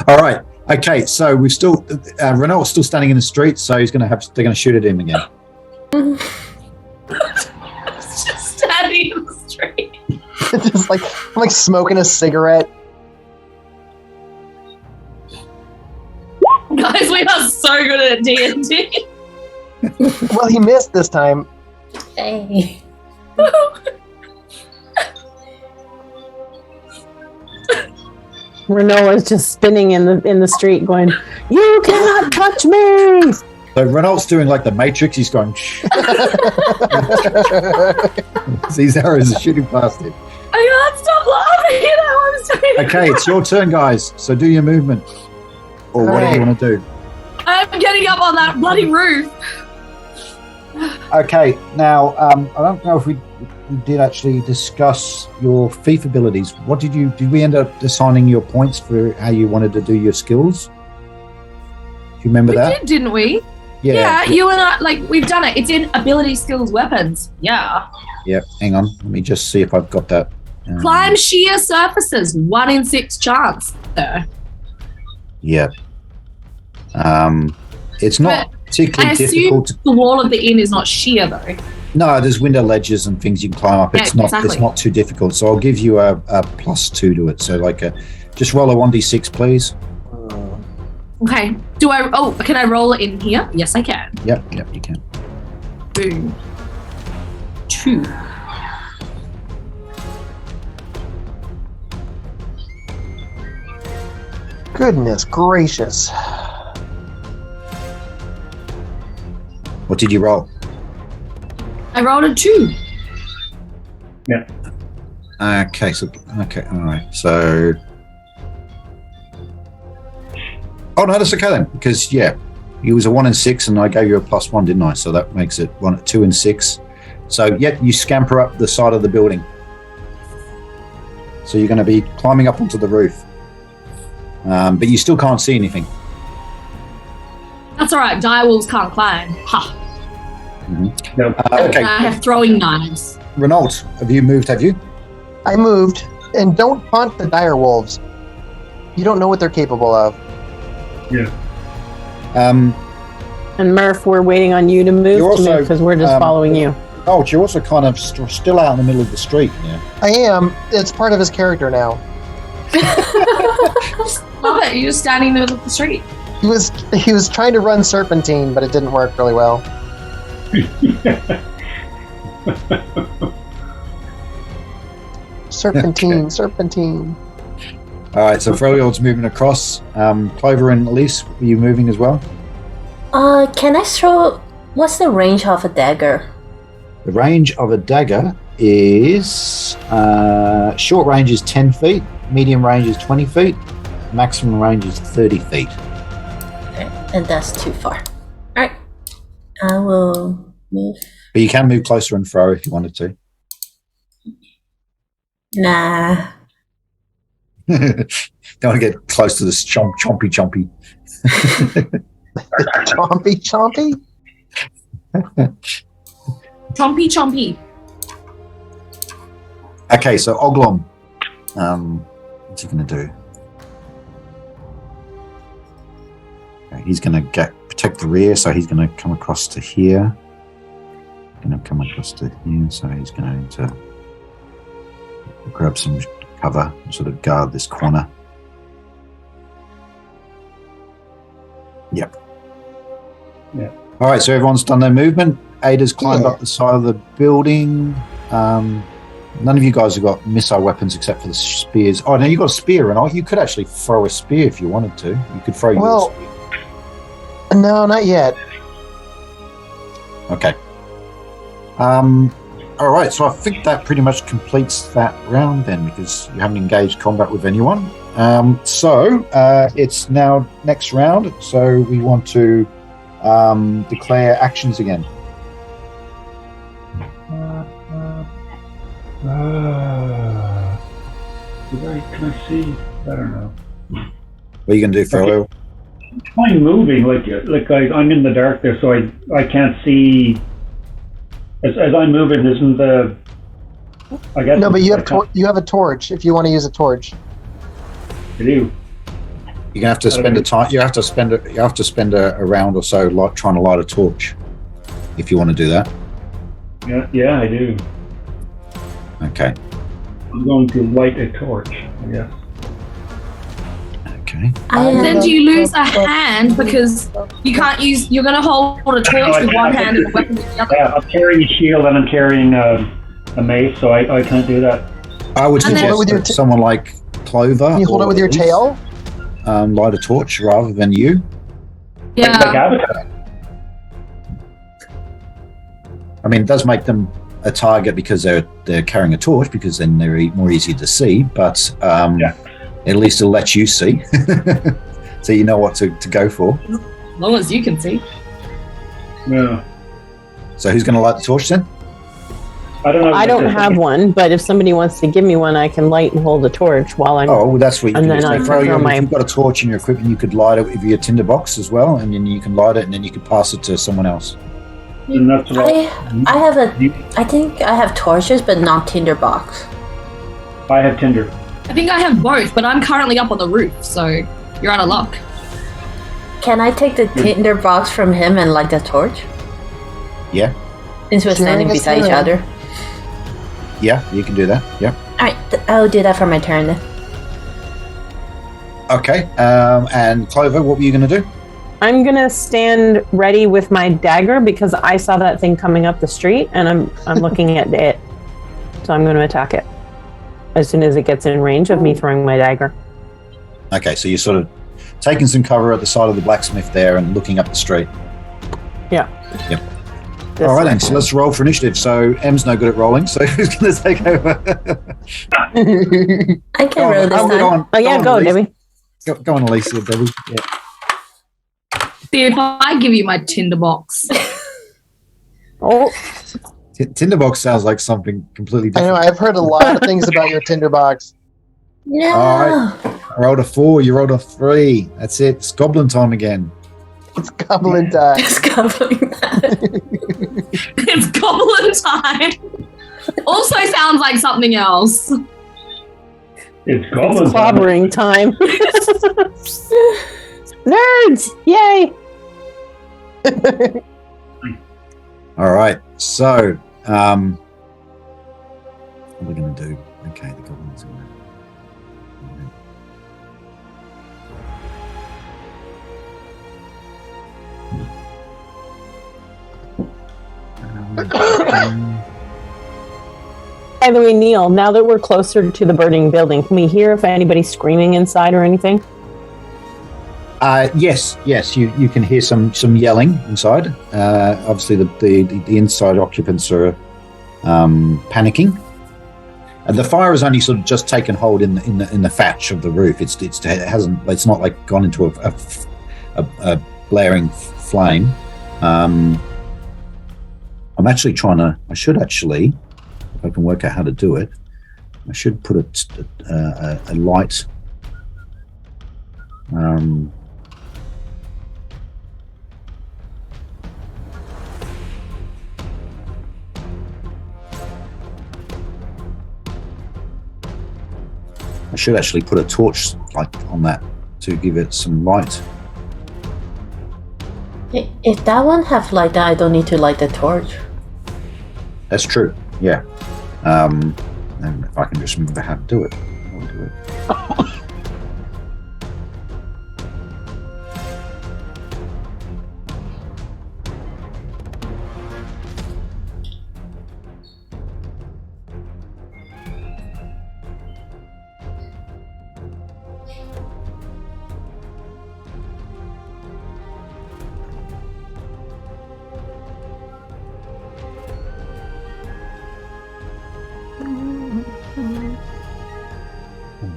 All right. Okay. So we've still Renault's still standing in the street, so they're going to shoot at him again. Just standing in the street. just like smoking a cigarette. Guys, we are so good at D&D. Well, he missed this time. Hey. Renault is just spinning in the street, going, "You cannot touch me!" So Renault's doing like the Matrix. He's going. These arrows are shooting past him. I can't stop laughing at how I'm saying. Okay, it's your turn, guys. So do your movement, or whatever you want to do. I'm getting up on that bloody roof. Okay, now I don't know if we did actually discuss your thief abilities. What did we end up assigning your points for how you wanted to do your skills? Do you remember We that? did, didn't we? Yeah, you and I, like, we've done it. It's in ability, skills, weapons. Yeah. Yeah, hang on. Let me just see if I've got that. Climb sheer surfaces. 1 in 6 chance. There. Yeah. It's not particularly I assume difficult. the wall of the inn is not sheer, though. No, there's window ledges and things you can climb up. It's Yeah, not. exactly. It's not too difficult. So I'll give you a +2 to it. So just roll a 1d6, please. Okay. Can I roll it in here? Yes, I can. Yep, you can. Boom. 2. Goodness gracious. What did you roll? I rolled a 2. Yeah. Okay, all right. So, oh no, that's okay then, because you was a 1 in 6, and I gave you a +1, didn't I? So that makes it 2 in 6. So you scamper up the side of the building. So you're going to be climbing up onto the roof, but you still can't see anything. That's all right. Direwolves can't climb. Ha. Mm-hmm. No. Okay, I have throwing knives. Renault, have you moved? Have you? I moved, and don't haunt the dire wolves. You don't know what they're capable of. Yeah. And Murph, we're waiting on you to move because we're just following you. Oh, you're also kind of still out in the middle of the street. Yeah. I am. It's part of his character now. Love it. You're just standing in the middle of the street. He was trying to run serpentine, but it didn't work really well. Serpentine. All right, so Freljord's moving across. Clover and Elise, are you moving as well? Can I throw? What's the range of a dagger? The range of a dagger is short range is 10 feet, medium range is 20 feet, maximum range is 30 feet. Okay, and that's too far. All right, I will move. But you can move closer and fro if you wanted to. Nah. Don't want to get close to this chompy. Chompy. Chompy. Okay, so Oglom, what's he going to do? Okay, he's going to protect the rear, so he's going to come across to here. So he's going to grab some cover and sort of guard this corner. Yep. Yeah. All right, so everyone's done their movement. Ada's climbed up the side of the building. None of you guys have got missile weapons except for the spears. Oh, no, you got a spear, and you could actually throw a spear if you wanted to. You could throw your spear. No, not yet. Okay. All right, so I think that pretty much completes that round then, because you haven't engaged combat with anyone. So it's now next round, so we want to declare actions again. Can I see? I don't know. What are you going to do, Frodo? I'm moving, I'm in the dark there, so I can't see. As I'm moving, isn't the? I guess No, but you have a torch. If you want to use a torch, I do. You're gonna have to spend a time. You have to spend a round or so trying to light a torch, if you want to do that. Yeah, I do. Okay. I'm going to light a torch. I guess. Okay. Then do you lose a hand because you can't use? You're going to hold a torch with one hand and a weapon with the other. Yeah, I'm carrying a shield and I'm carrying a mace, so I can't do that. I would suggest that someone like Clover. Can you hold it with your tail? Light a torch rather than you. Yeah. Like Avatar. I mean, it does make them a target because they're carrying a torch, because then they're more easy to see. But at least it'll let you see, so you know what to go for. As long as you can see. Yeah. So who's going to light the torch then? I don't know. I don't have one, but if somebody wants to give me one, I can light and hold a torch while I'm. Oh, well, that's what you and can then do. I If you've got a torch in your equipment, you could light it with your tinderbox as well, and then you can light it, and then you can pass it to someone else. And that's right. I think I have torches, but not tinderbox. I have tinder. I think I have both, but I'm currently up on the roof, so you're out of luck. Can I take the tinderbox from him and light the torch? Yeah. Since we're standing beside each other. Yeah, you can do that. Yeah. Alright, I'll do that for my turn then. Okay. And Clover, what were you going to do? I'm gonna stand ready with my dagger because I saw that thing coming up the street, and I'm looking at it. So I'm going to attack it as soon as it gets in range of me throwing my dagger. Okay, so you're sort of taking some cover at the side of the blacksmith there and looking up the street. Yeah. Yep. All right, then. So let's roll for initiative. So M's no good at rolling, so who's going to take over? I can roll this time. Go, Debbie. Go on, Alicia, Debbie. Yeah. See, if I give you my tinderbox. Oh. Tinderbox sounds like something completely different. I know, I've heard a lot of things about your tinderbox. No. All right. I rolled a 4, you rolled a 3. That's it. It's goblin time again. It's goblin time. It's goblin time. It's goblin time. Also sounds like something else. It's goblin clobbering time. Nerds! Yay! All right. So, what are we going to do? Okay, the goblins in there. By the way, Neil, now that we're closer to the burning building, can we hear if anybody's screaming inside or anything? Yes, you can hear some yelling inside. Obviously, the inside occupants are panicking. And the fire has only sort of just taken hold in the thatch of the roof. It's not like gone into a blaring flame. I'm actually I should actually, if I can work out how to do it, I should put a light. I should actually put a torch like on that to give it some light. If that one have light, then I don't need to light the torch. That's true. Yeah. And if I can just remember how to do it, I'll do it.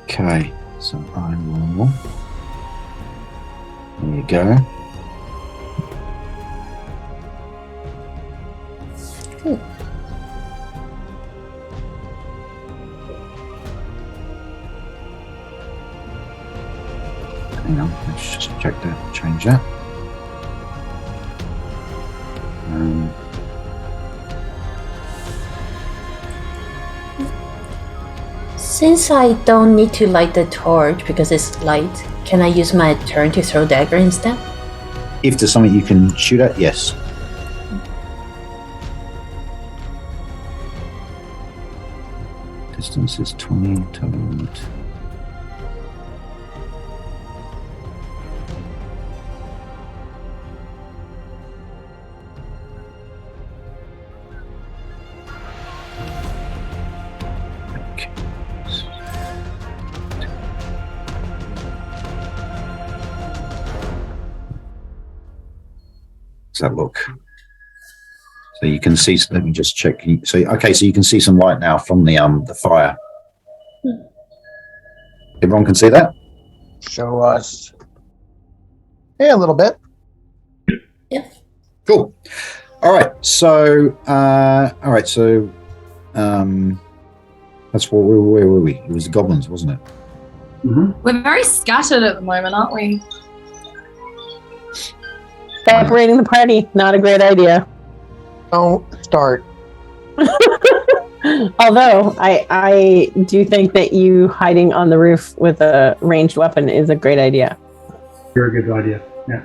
Okay, so I will. There you go. Hang on, let's just check that, change that. Since I don't need to light the torch because it's light, can I use my turn to throw dagger instead? If there's something you can shoot at, yes. Distance is 20, total limit. That look, so you can see. Let me just check. So you can see some light now from the fire. Everyone can see that. Show us. Yeah, a little bit. Yeah. Cool. All right. So that's where were we? It was the goblins, wasn't it? Mm-hmm. We're very scattered at the moment, aren't we? Separating the party, not a great idea. Don't start. Although I do think that you hiding on the roof with a ranged weapon is a great idea. Very good idea. Yeah.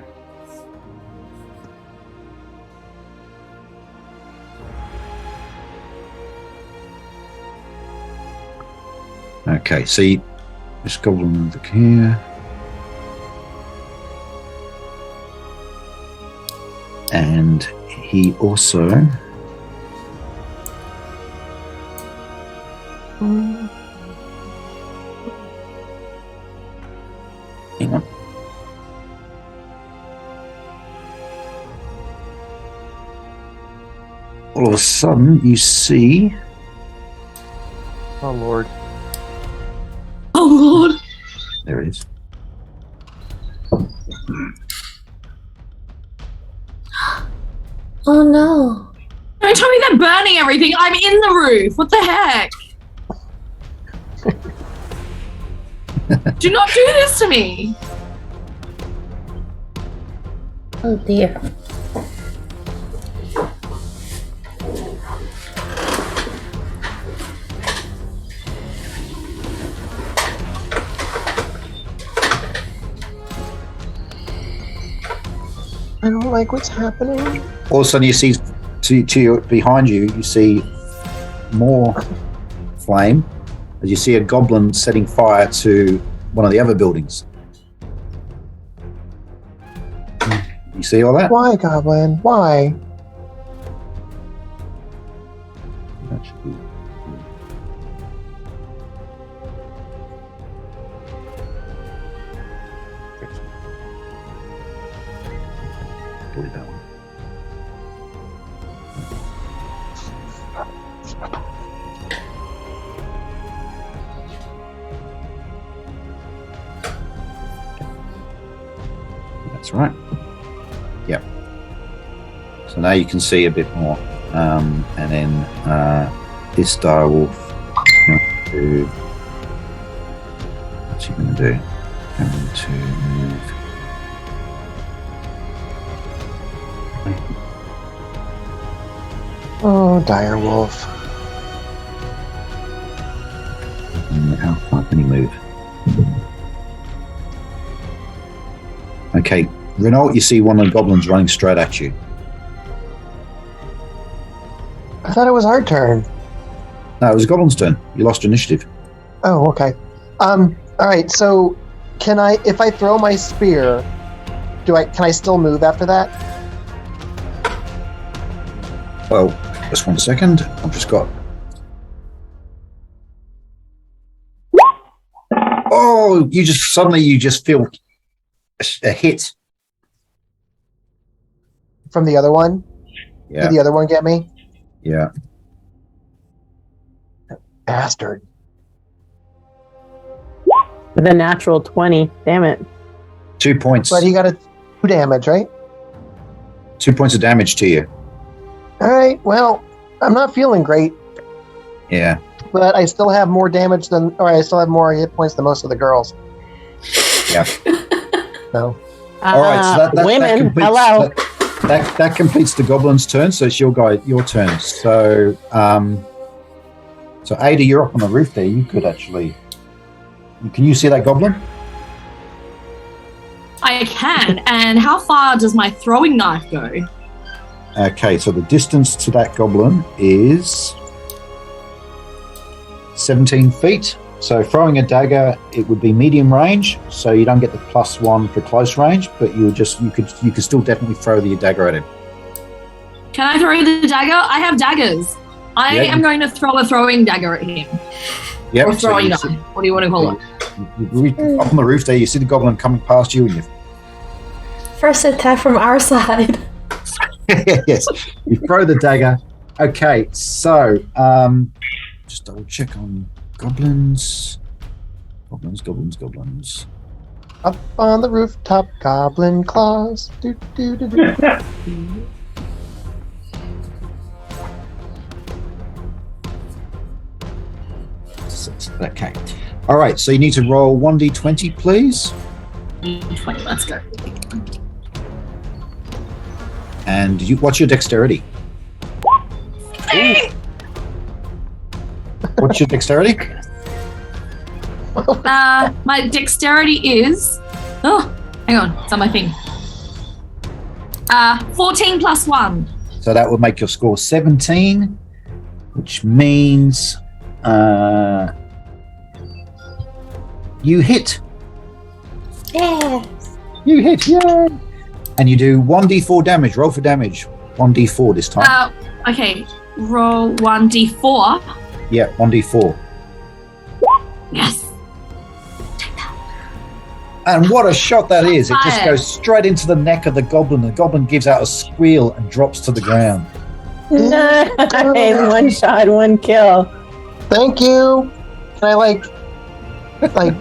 Okay. See, this goblin over here. And he also hang on. All of a sudden you see Oh Lord. Oh Lord. there it is. Oh no. Don't tell me they're burning everything. I'm in the roof. What the heck? Do not do this to me. Oh dear. I don't like what's happening. All of a sudden you see behind you, you see more flame as you see a goblin setting fire to one of the other buildings. You see all that? Why, Goblin? Why? That should be... Delete that one. That's right. Yep. So now you can see a bit more. And then this direwolf is going to... What's he going to do? Going to move... Oh, direwolf. And how far can he move? Okay, Renault, you see one of the goblins running straight at you. I thought it was our turn. No, it was the goblin's turn. You lost your initiative. Oh, okay. All right. So, can I, if I throw my spear, can I still move after that? Well, just 1 second. I've just got... Oh, you just feel a hit. From the other one? Yeah. Did the other one get me? Yeah. Bastard. With a natural 20. Damn it. 2 points. But he got 2 damage, right? 2 points of damage to you. All right. Well, I'm not feeling great, Yeah. but I still have more damage I still have more hit points than most of the girls. Yeah. So All right, so that women, completes, hello. That completes the goblin's turn. So it's your turn. So, so Ada, you're up on the roof there. You could actually. Can you see that goblin? I can. And how far does my throwing knife go? Okay, so the distance to that goblin is 17 feet. So throwing a dagger, it would be medium range, so you don't get the +1 for close range, but you could still definitely throw the dagger at him. Can I throw the dagger? I have daggers. I am going to throw a throwing dagger at him. Yep. Or throwing knife. What do you want to call it? Up on the roof there, you see the goblin coming past you, and you. First attack from our side. Yes, you throw the dagger. Okay, so just double check on goblins. Goblins. Up on the rooftop, goblin claws. Do, do, do, do. Okay. All right, so you need to roll 1d20, please. 20, let's go. And what's your dexterity? What's your dexterity? My dexterity is... Oh, hang on. It's on my thing. 14 plus 1. So that would make your score 17, which means you hit. Yes. You hit, yay! And you do 1d4 damage. Roll for damage. 1d4 this time. Okay. Roll 1d4. Yeah, 1d4. Yes. And what a shot that is. It just Fire. goes straight into the neck of the goblin. The goblin gives out a squeal and drops to the ground. Nice. One shot, one kill. Thank you. Can I like, I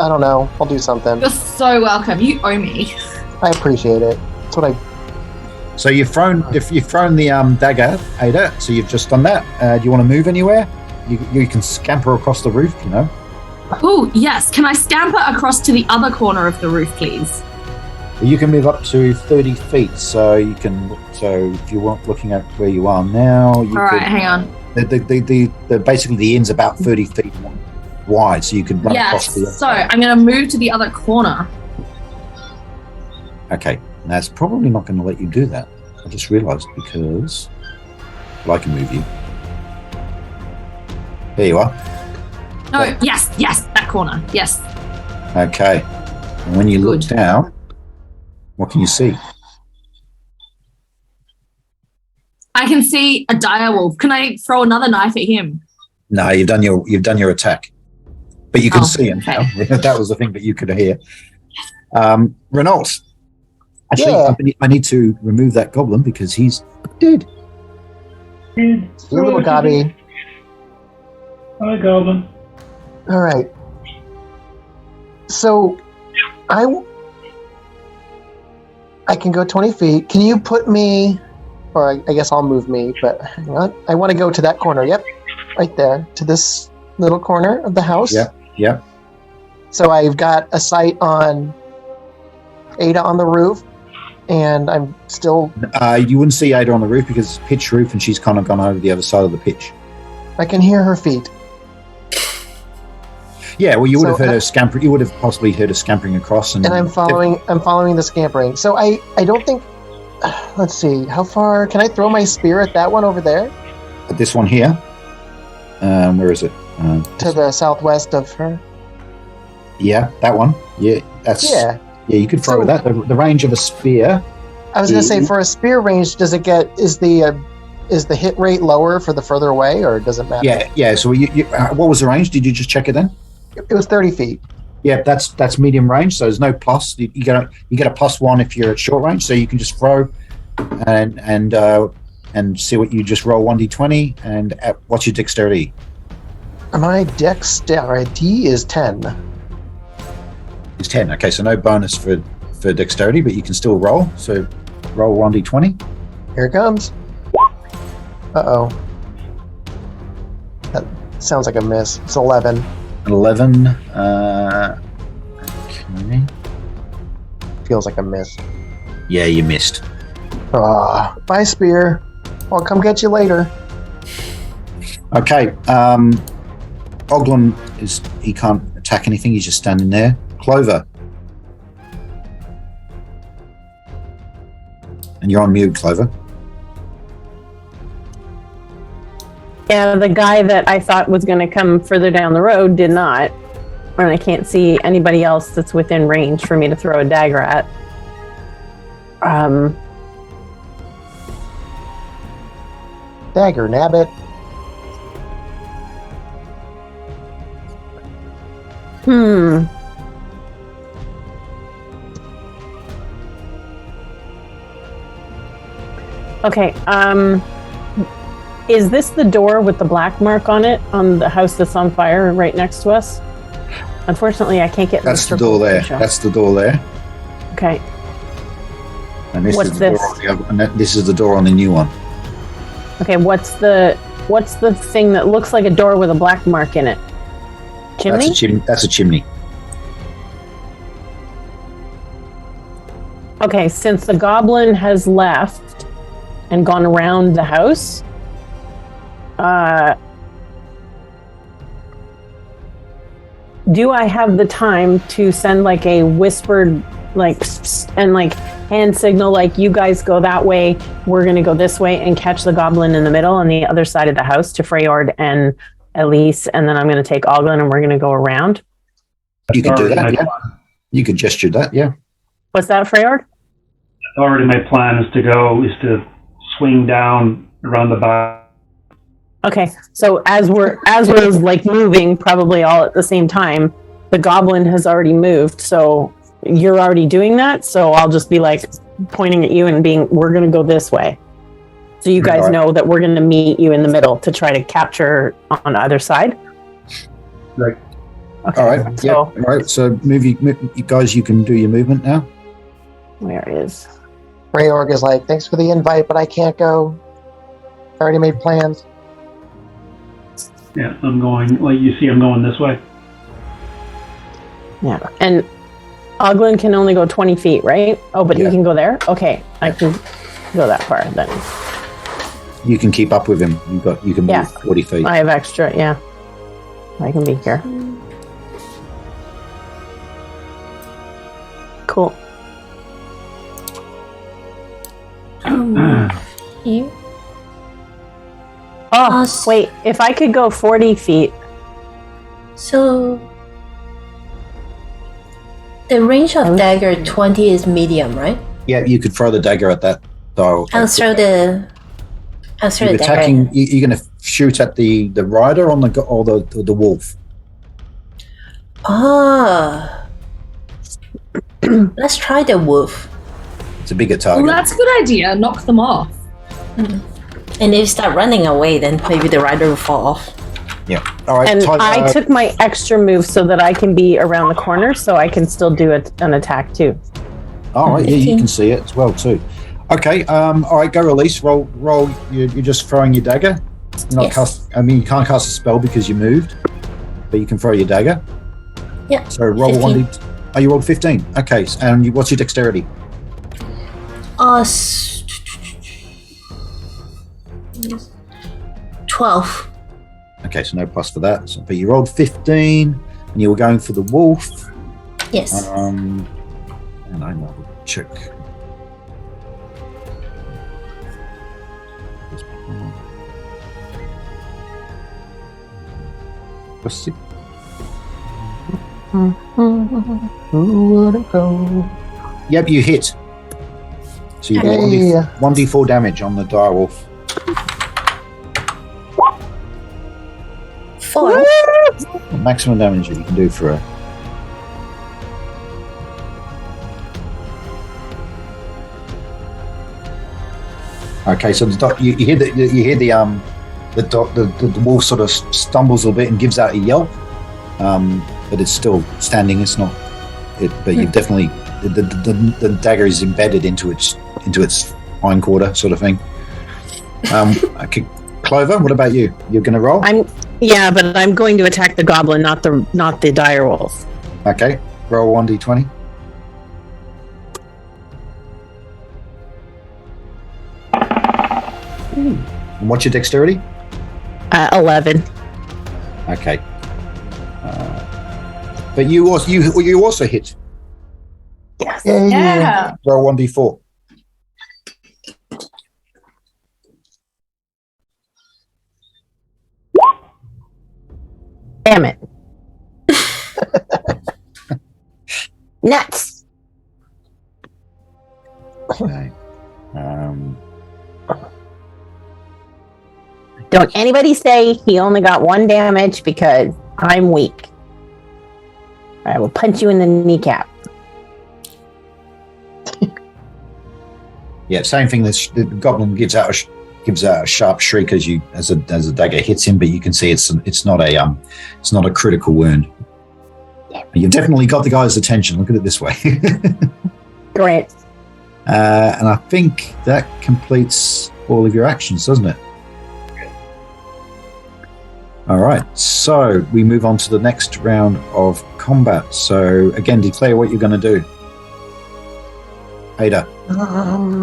don't know. I'll do something. You're so welcome. You owe me. I appreciate it. That's what I. So you've thrown the dagger, Ada. So you've just done that. Do you want to move anywhere? You can scamper across the roof, you know. Oh, yes. Can I scamper across to the other corner of the roof, please? You can move up to 30 feet. So you can. So if you weren't looking at where you are now, you All right, hang on. The basically the end's about 30 feet wide, so you can run across the. So I'm going to move to the other corner. Okay, that's probably not going to let you do that. I just realised because I can move you. There you are. No, yes, that corner. Yes. Okay, and when you look down, what can you see? I can see a direwolf. Can I throw another knife at him? No, you've done your attack, but you can see him okay. now. That was the thing that you could hear. Renault. Actually, Yeah. I need to remove that goblin because he's dead. You little gobby. Hi, goblin. All right. So, I can go 20 feet. Can you put me, or I guess I'll move me, but hang on. I want to go to that corner. Yep. Right there. To this little corner of the house. Yeah. So I've got a sight on Ada on the roof, and I'm still... You wouldn't see Ada on the roof because it's pitch roof and she's kind of gone over the other side of the pitch. I can hear her feet. Yeah, well, you would have heard her scampering. You would have possibly heard her scampering across, and I'm following the scampering. So I don't think. Let's see. How far can I throw my spear at that one over there? At this one here. Where is it? To the southwest of her. Yeah, that one. Yeah, that's. Yeah. Yeah, you could throw that. The range of a spear. I was going to say, for a spear range, is the hit rate lower for the further away, or does it matter? Yeah. So what was the range? Did you just check it then? It was 30 feet. Yeah, that's medium range. So there's no plus. You get a +1 if you're at short range. So you can just throw, and see what you just roll 1d20. And what's your dexterity? My dexterity is 10. It's 10. Okay, so no bonus for dexterity, but you can still roll. So roll 1d20. Here it comes. Uh-oh. That sounds like a miss. It's 11. 11. Okay. feels like a miss. Yeah, you missed. Bye, spear. I'll come get you later. Okay. Oglin he can't attack anything. He's just standing there. Clover. And you're on mute, Clover. Yeah, the guy that I thought was going to come further down the road did not. And I can't see anybody else that's within range for me to throw a dagger at. Dagger, nabbit. Okay, is this the door with the black mark on it, on the house that's on fire right next to us? Unfortunately, I can't get. That's the door there. That's the door there. Okay. And this What's is the this? door on the other, and this is the door on the new one. Okay, what's the thing that looks like a door with a black mark in it? Chimney? That's a chimney. Okay, since the goblin has left and gone around the house, do I have the time to send like a whispered and hand signal, like, you guys go that way, we're going to go this way, and catch the goblin in the middle on the other side of the house to Freyord and Elise, and then I'm going to take Oglin and we're going to go around? You could do that, yeah. You could gesture that, yeah. What's that, Freyord? Already my plan is to swing down around the back. Okay, so as we're like moving, probably all at the same time, the goblin has already moved, so you're already doing that, so I'll just be like pointing at you and we're going to go this way. So you guys know that we're going to meet you in the middle to try to capture on either side. Right. Okay, all right. So, yeah. All right. So you guys, you can do your movement now. Where is Rayorg is like, thanks for the invite, but I can't go. I already made plans. Yeah, I'm going, like you see, I'm going this way. Yeah, and Oglin can only go 20 feet, right? Oh, but he can go there? Okay, I can go that far then. You can keep up with him. You can move 40 feet. I have extra, yeah. I can be here. Cool. You? Oh, wait, if I could go 40 feet. So the range of dagger 20 is medium, right? Yeah, you could throw the dagger at that dial. I'll throw the attacking. dagger. You're going to shoot at the rider or the wolf. Let's try the wolf. It's a bigger target. Well, that's a good idea. Knock them off. And if you start running away, then maybe the rider will fall off. Yeah. All right. And I took my extra move so that I can be around the corner, so I can still do an attack too. All right. Yeah, you can see it as well too. Okay. All right. Go release. Roll. You're just throwing your dagger. You're not you can't cast a spell because you moved, but you can throw your dagger. Yeah. So roll 15. 1d. Oh, you rolled 15. Okay. And what's your dexterity? 12. Okay, so no plus for that. So, but you rolled 15, and you were going for the wolf. Yes. And I will check. Let's see. Yep, you hit. So you get 1d4 damage on the dire wolf. 4. Maximum damage that you can do for a. Okay, so you hear the wolf sort of stumbles a bit and gives out a yelp, but it's still standing. It's not. But you definitely the dagger is embedded into its hindquarter, sort of thing. Okay, Clover, what about you? You're going to roll? But I'm going to attack the goblin, not the dire wolf. Okay, roll 1d20. And what's your dexterity? 11. Okay. But you also hit. Yes. Yeah. Roll 1d4. Damn it. Nuts. Okay. Don't anybody say he only got 1 damage because I'm weak. I will punch you in the kneecap. Yeah, same thing. The goblin gives out a sharp shriek as the dagger hits him, but you can see it's not a critical wound. You've definitely got the guy's attention. Look at it this way. Great. And I think that completes all of your actions, doesn't it? All right, so we move on to the next round of combat. So again, declare what you're going to do. Ada. I'm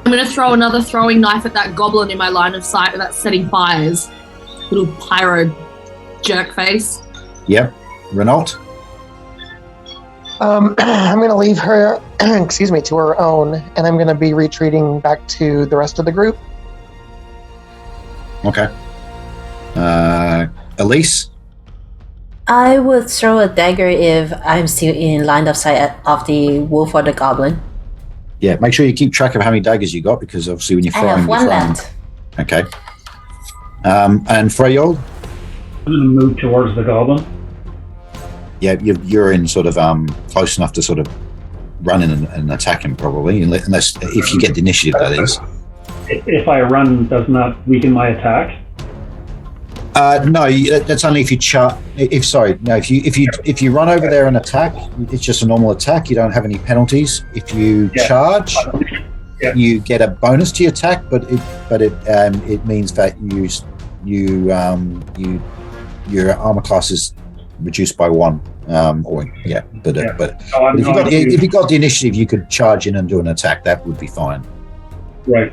going to throw another throwing knife at that goblin in my line of sight that's setting fires. Little pyro jerk face. Yep. Renault. I'm going to leave her, to her own, and I'm going to be retreating back to the rest of the group. Okay. Elise? I would throw a dagger if I'm still in line of sight of the wolf or the goblin. Yeah, make sure you keep track of how many daggers you got, because obviously when you're I firing... have one left. Okay. And Freyold? I'm going to move towards the goblin. Yeah, you're in sort of close enough to sort of run in and attack him, probably, unless if you get the initiative, that is. If I run, does not weaken my attack? No, that's only if you if you run over there and attack, it's just a normal attack. You don't have any penalties. If you charge, you get a bonus to your attack, but it means that your armor class is reduced by 1. But if you got the initiative, you could charge in and do an attack. That would be fine. Right.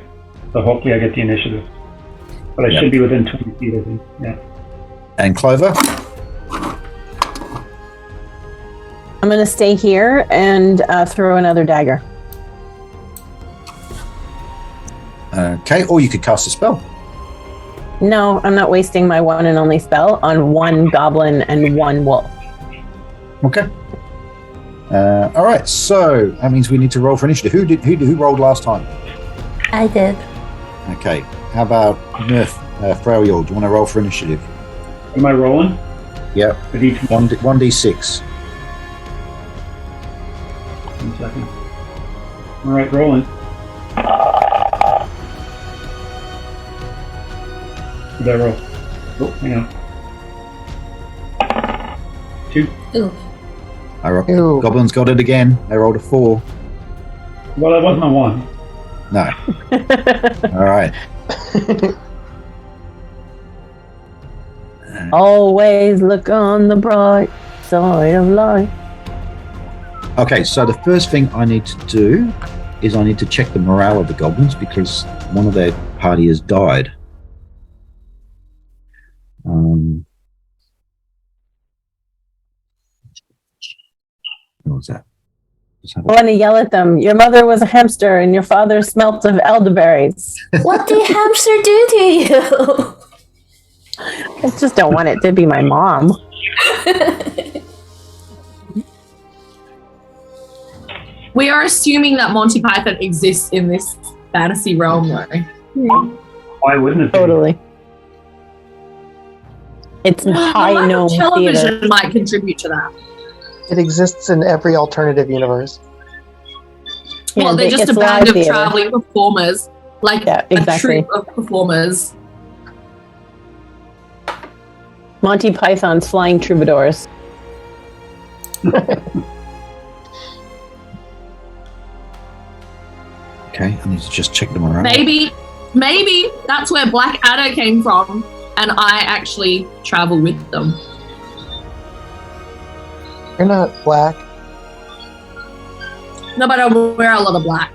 So hopefully I get the initiative. But I should be within 20 feet of him. Yeah. And Clover? I'm going to stay here and throw another dagger. Okay, or you could cast a spell. No, I'm not wasting my one and only spell on 1 goblin and 1 wolf. Okay. All right, so that means we need to roll for initiative. Who rolled last time? I did. Okay. How about Freyold? Do you want to roll for initiative? Am I rolling? Yep. 1d6. 1 second. All right, rolling. What did I roll? Oh, hang on. 2. Ooh. Goblins got it again. They rolled a 4. Well, that wasn't a 1. No. All right. Always look on the bright side of life. Okay, so the first thing I need to do is I need to check the morale of the goblins because one of their party has died. What was that? I want to yell at them. Your mother was a hamster and your father smelt of elderberries. What did hamster do to you? I just don't want it to be my mom. We are assuming that Monty Python exists in this fantasy realm, though. Why wouldn't it be? Totally. It's high gnome television theater. might contribute to that. It exists in every alternative universe. Well, they're just a band of traveling performers, like a troupe of performers. Monty Python's Flying Troubadours. Okay, I need to just check the morale. Maybe that's where Black Adder came from, and I actually travel with them. You're not black. No, but I wear a lot of black.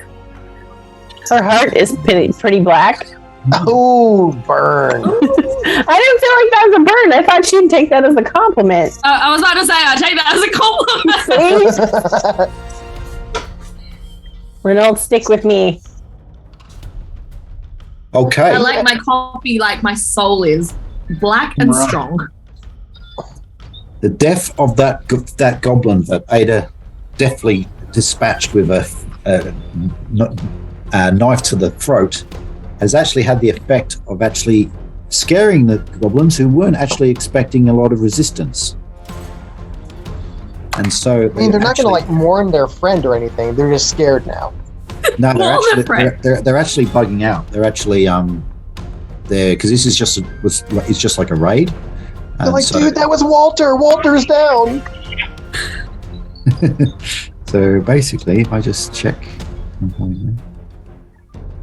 Her heart is pretty black. Oh, burn. I didn't feel like that was a burn. I thought she'd take that as a compliment. I was about to say, I take that as a compliment. Reynolds, stick with me. Okay. I like my coffee like my soul is black and strong. The death of that goblin that Ada deftly dispatched with a knife to the throat has actually had the effect of actually scaring the goblins who weren't actually expecting a lot of resistance. And so I mean, they're not going to like mourn their friend or anything. They're just scared now. No, they're actually bugging out. They're actually because this is it's just like a raid. They're like, dude, that was Walter. Walter's down. So basically, if I just check.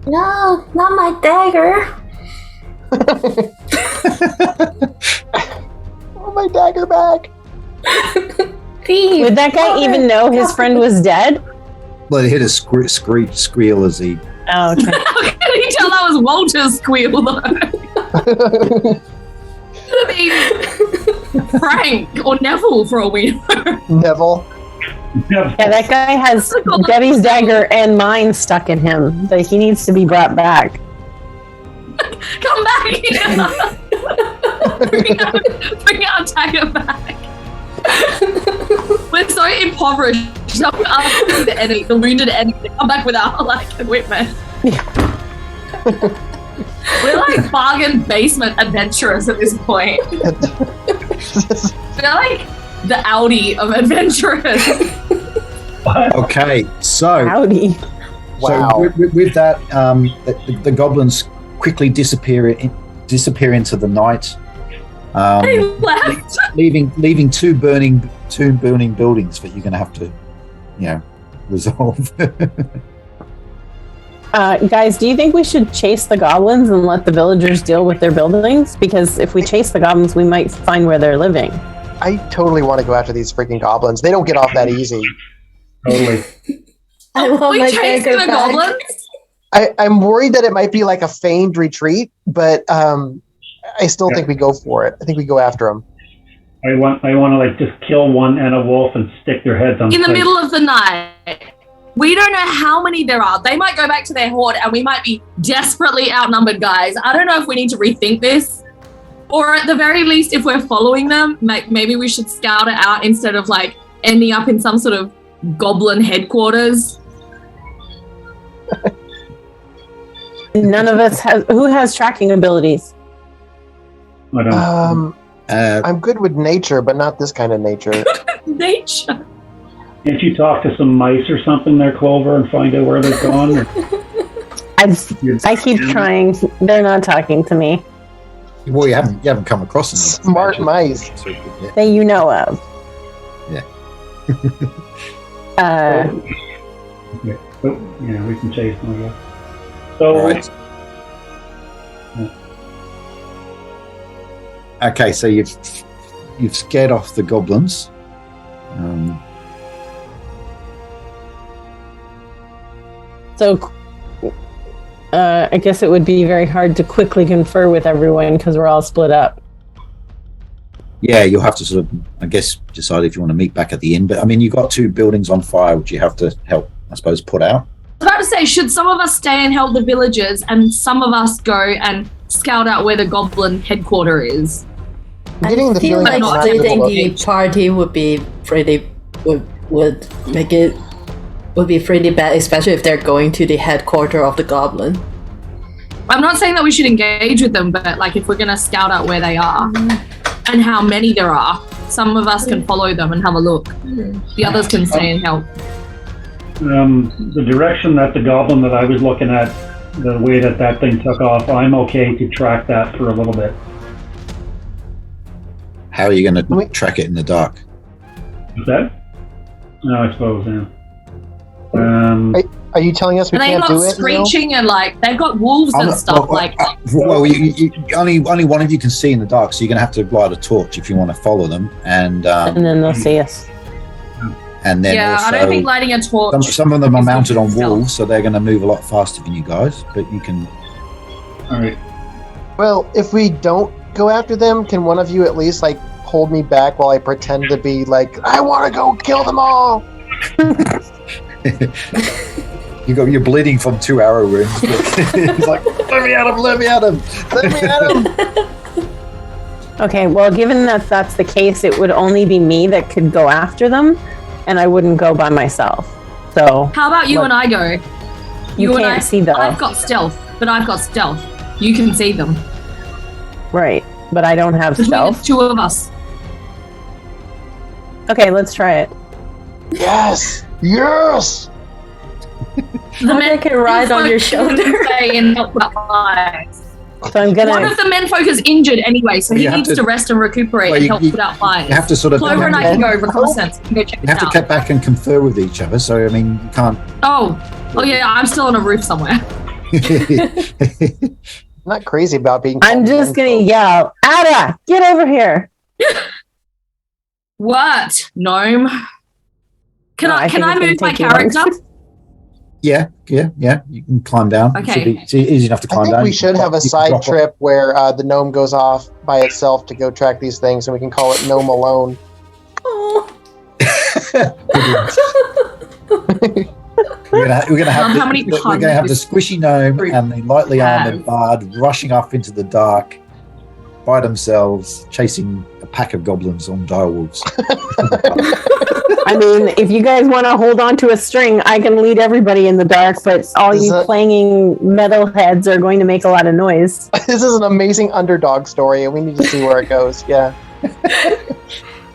No, not my dagger. Oh, my dagger back. Would that guy even know his friend was dead? Well, he hit a squeal as he. Oh, okay. How can you tell that was Walter's squeal though? Could have been Frank or Neville for all we know. Neville. Yeah, that guy has Debbie's dagger and mine stuck in him. But he needs to be brought back. Come back here. bring our dagger back. We're so impoverished. So we ask the wounded enemy to come back with our equipment. We're like bargain basement adventurers at this point. We're like the Audi of adventurers. Okay, so Howdy. Wow. So with that, the goblins quickly disappear into the night, They left. leaving two burning buildings that you're going to have to, resolve. Guys, do you think we should chase the goblins and let the villagers deal with their buildings? Because if we chase the goblins, we might find where they're living. I totally want to go after these freaking goblins. They don't get off that easy. Totally. I want We my chasing dagger the back. goblins. I'm worried that it might be like a feigned retreat, but I still think we go for it. I think we go after them. I want to like just kill one and a wolf and stick their heads on In the stakes. middle of the night. We don't know how many there are. They might go back to their horde and we might be desperately outnumbered, guys. I don't know if we need to rethink this. Or at the very least, if we're following them, maybe we should scout it out instead of like ending up in some sort of goblin headquarters. None of us has. Who has tracking abilities? I don't. I'm good with nature, but not this kind of nature. Nature. Can't you talk to some mice or something there, Clover, and find out where they've gone? I keep trying. They're not talking to me. Well, you haven't come across any Smart mice. That you know of. Yeah. Okay. Oh, yeah, we can chase them, I guess. So, All right. Okay, so you've scared off the goblins. So, I guess it would be very hard to quickly confer with everyone because we're all split up. Yeah, you'll have to sort of, I guess, decide if you want to meet back at the inn. But I mean, you've got two buildings on fire, which you have to help, I suppose, put out. I was about to say, should some of us stay and help the villagers and some of us go and scout out where the goblin headquarter is? Getting I the feel feeling like that splitting not the party would be pretty bad, especially if they're going to the headquarter of the goblin. I'm not saying that we should engage with them, but like if we're going to scout out where they are and how many there are, some of us can follow them and have a look. The others can stay and help. the direction that the goblin that I was looking at, the way that thing took off, I'm okay to track that for a little bit. How are you going to track it in the dark? Is that? No, I suppose, yeah. Are you telling us we And they've can't do got it? screeching and like they've got wolves and stuff. You only one of you can see in the dark, so you're going to have to light a torch if you want to follow them, and then they'll see us. And then yeah, also, I don't think lighting a torch. some of them are is mounted on stealth. wolves, so they're going to move a lot faster than you guys. But you can. All right. Well, if we don't go after them, can one of you at least like hold me back while I pretend to be like, I want to go kill them all? You're bleeding from 2 arrow wounds. He's like, let me at him, let me at him, let me at him. Okay, well, given that that's the case, it would only be me that could go after them, and I wouldn't go by myself. So how about you and I go? You and can't see them. I've got stealth, but I've got stealth. You can see them. Right, but I don't have Between stealth. the two of us. Okay, let's try it. Yes! Yes! The men can ride on your shoulder. And help out fires. So I'm gonna. One of the menfolk is injured anyway, so he needs to rest and recuperate and help put out fires. You have to sort of. Clover and I can go reconnaissance. You can go check You have it out. to get back and confer with each other. So I mean, you can't. Oh yeah, I'm still on a roof somewhere. I'm not crazy about being. I'm just gonna yell, Ada, get over here. What, gnome? Can No, I think it's move gonna my take you long. character? Yeah. You can climb down. Okay. It's easy enough to I climb think down. we You should can have a drop- you can side drop off. trip where the gnome goes off by itself to go track these things, and we can call it Gnome Alone. Oh. We're gonna have How many we're gonna have the squishy gnome and the lightly armored bard rushing off into the dark by themselves, chasing a pack of goblins on direwolves. I mean, if you guys want to hold on to a string, I can lead everybody in the dark, but all you clanging metalheads are going to make a lot of noise. This is an amazing underdog story, and we need to see where it goes. Yeah.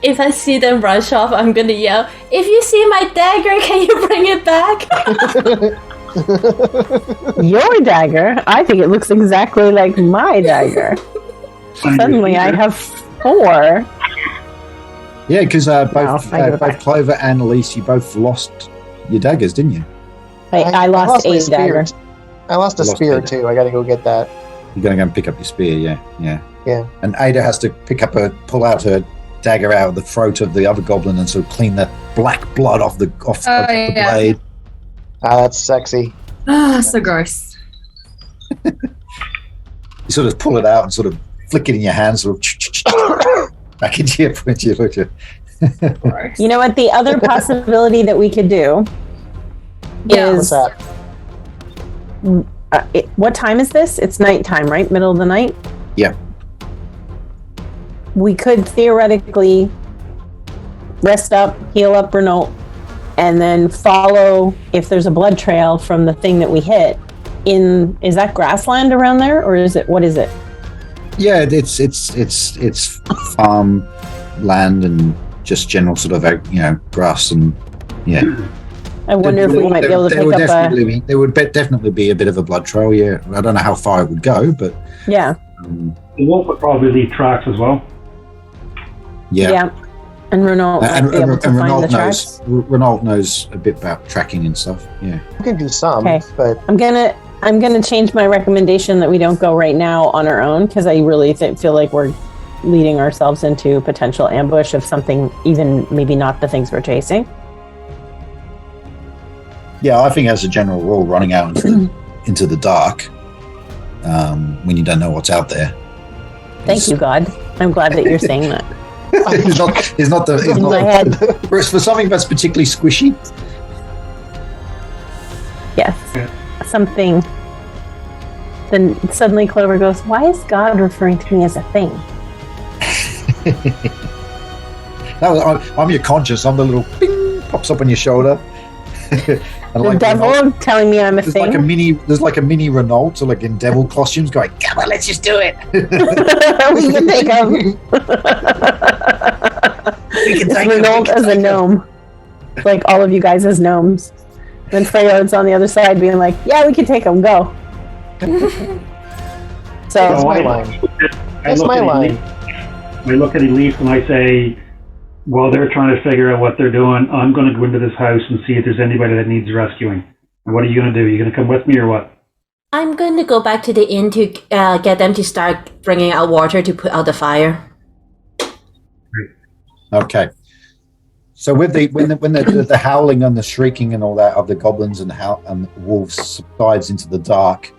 If I see them rush off, I'm gonna yell, if you see my dagger, can you bring it back? Your dagger? I think it looks exactly like my dagger. Suddenly I have 4. Yeah, because both I give it back. Clover and Elise, you both lost your daggers, didn't you? I lost my a spear. dagger. I lost a You lost spear it. too. I got to go get that. You're going to go and pick up your spear, yeah. Yeah. And Ada has to pull out her dagger out of the throat of the other goblin and sort of clean the black blood off the yeah. blade. Ah, that's sexy. Ah, so gross. You sort of pull it out and sort of flick it in your hand, sort of back into your You know what? The other possibility that we could do What's is that? what time is this? It's nighttime, right? Middle of the night? Yeah. We could theoretically rest up, heal up Renault, and then follow if there's a blood trail from the thing that we hit. Is that grassland around there, or what is it? Yeah, it's farm land and just general sort of grass and I wonder if we might be able to pick up there would definitely be a bit of a blood trail. Yeah, I don't know how far it would go, but yeah. The wolf would probably leave tracks as well. Yeah. And Renault might be able to find Renault the tracks. Renault knows a bit about tracking and stuff. Yeah, We can do some, Okay. but I'm gonna change my recommendation that we don't go right now on our own, because I really feel like we're leading ourselves into potential ambush of something even maybe not the things we're chasing. yeah. I think as a general rule, running out into the dark when you don't know what's out there. Thank you, God. I'm glad that you're saying that. is not In my head. for something that's particularly squishy. Yes. Something. Then suddenly Clover goes, "Why is God referring to me as a thing?" I'm your conscience. I'm the little ping pops up on your shoulder. And The devil Renault, telling me I'm a there's thing. there's like a mini Renault, so like in devil costumes, going, "Come on, let's just do it." We can take him. Renault as a gnome. Like all of you guys as gnomes. Then Freyord's on the other side being like, "Yeah, we can take him, go." So That's my line. That's my line. I look at Elise and I say, while they're trying to figure out what they're doing, I'm going to go into this house and see if there's anybody that needs rescuing. And what are you going to do? You going to come with me or what? I'm going to go back to the inn to get them to start bringing out water to put out the fire. Okay. So with when the howling and the shrieking and all that of the goblins and the wolves subsides into the dark,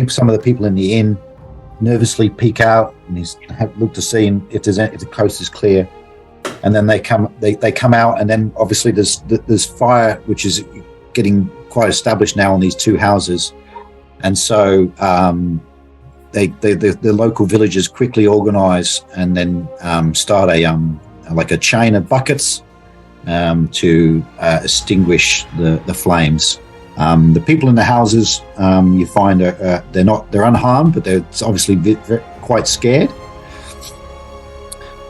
some of the people in the inn nervously peek out and look to see if the coast is clear, and then they come out, and then obviously there's fire which is getting quite established now on these two houses, and so the local villagers quickly organize and then start a chain of buckets to extinguish the flames. The people in the houses, you find they're unharmed, but they're obviously quite scared.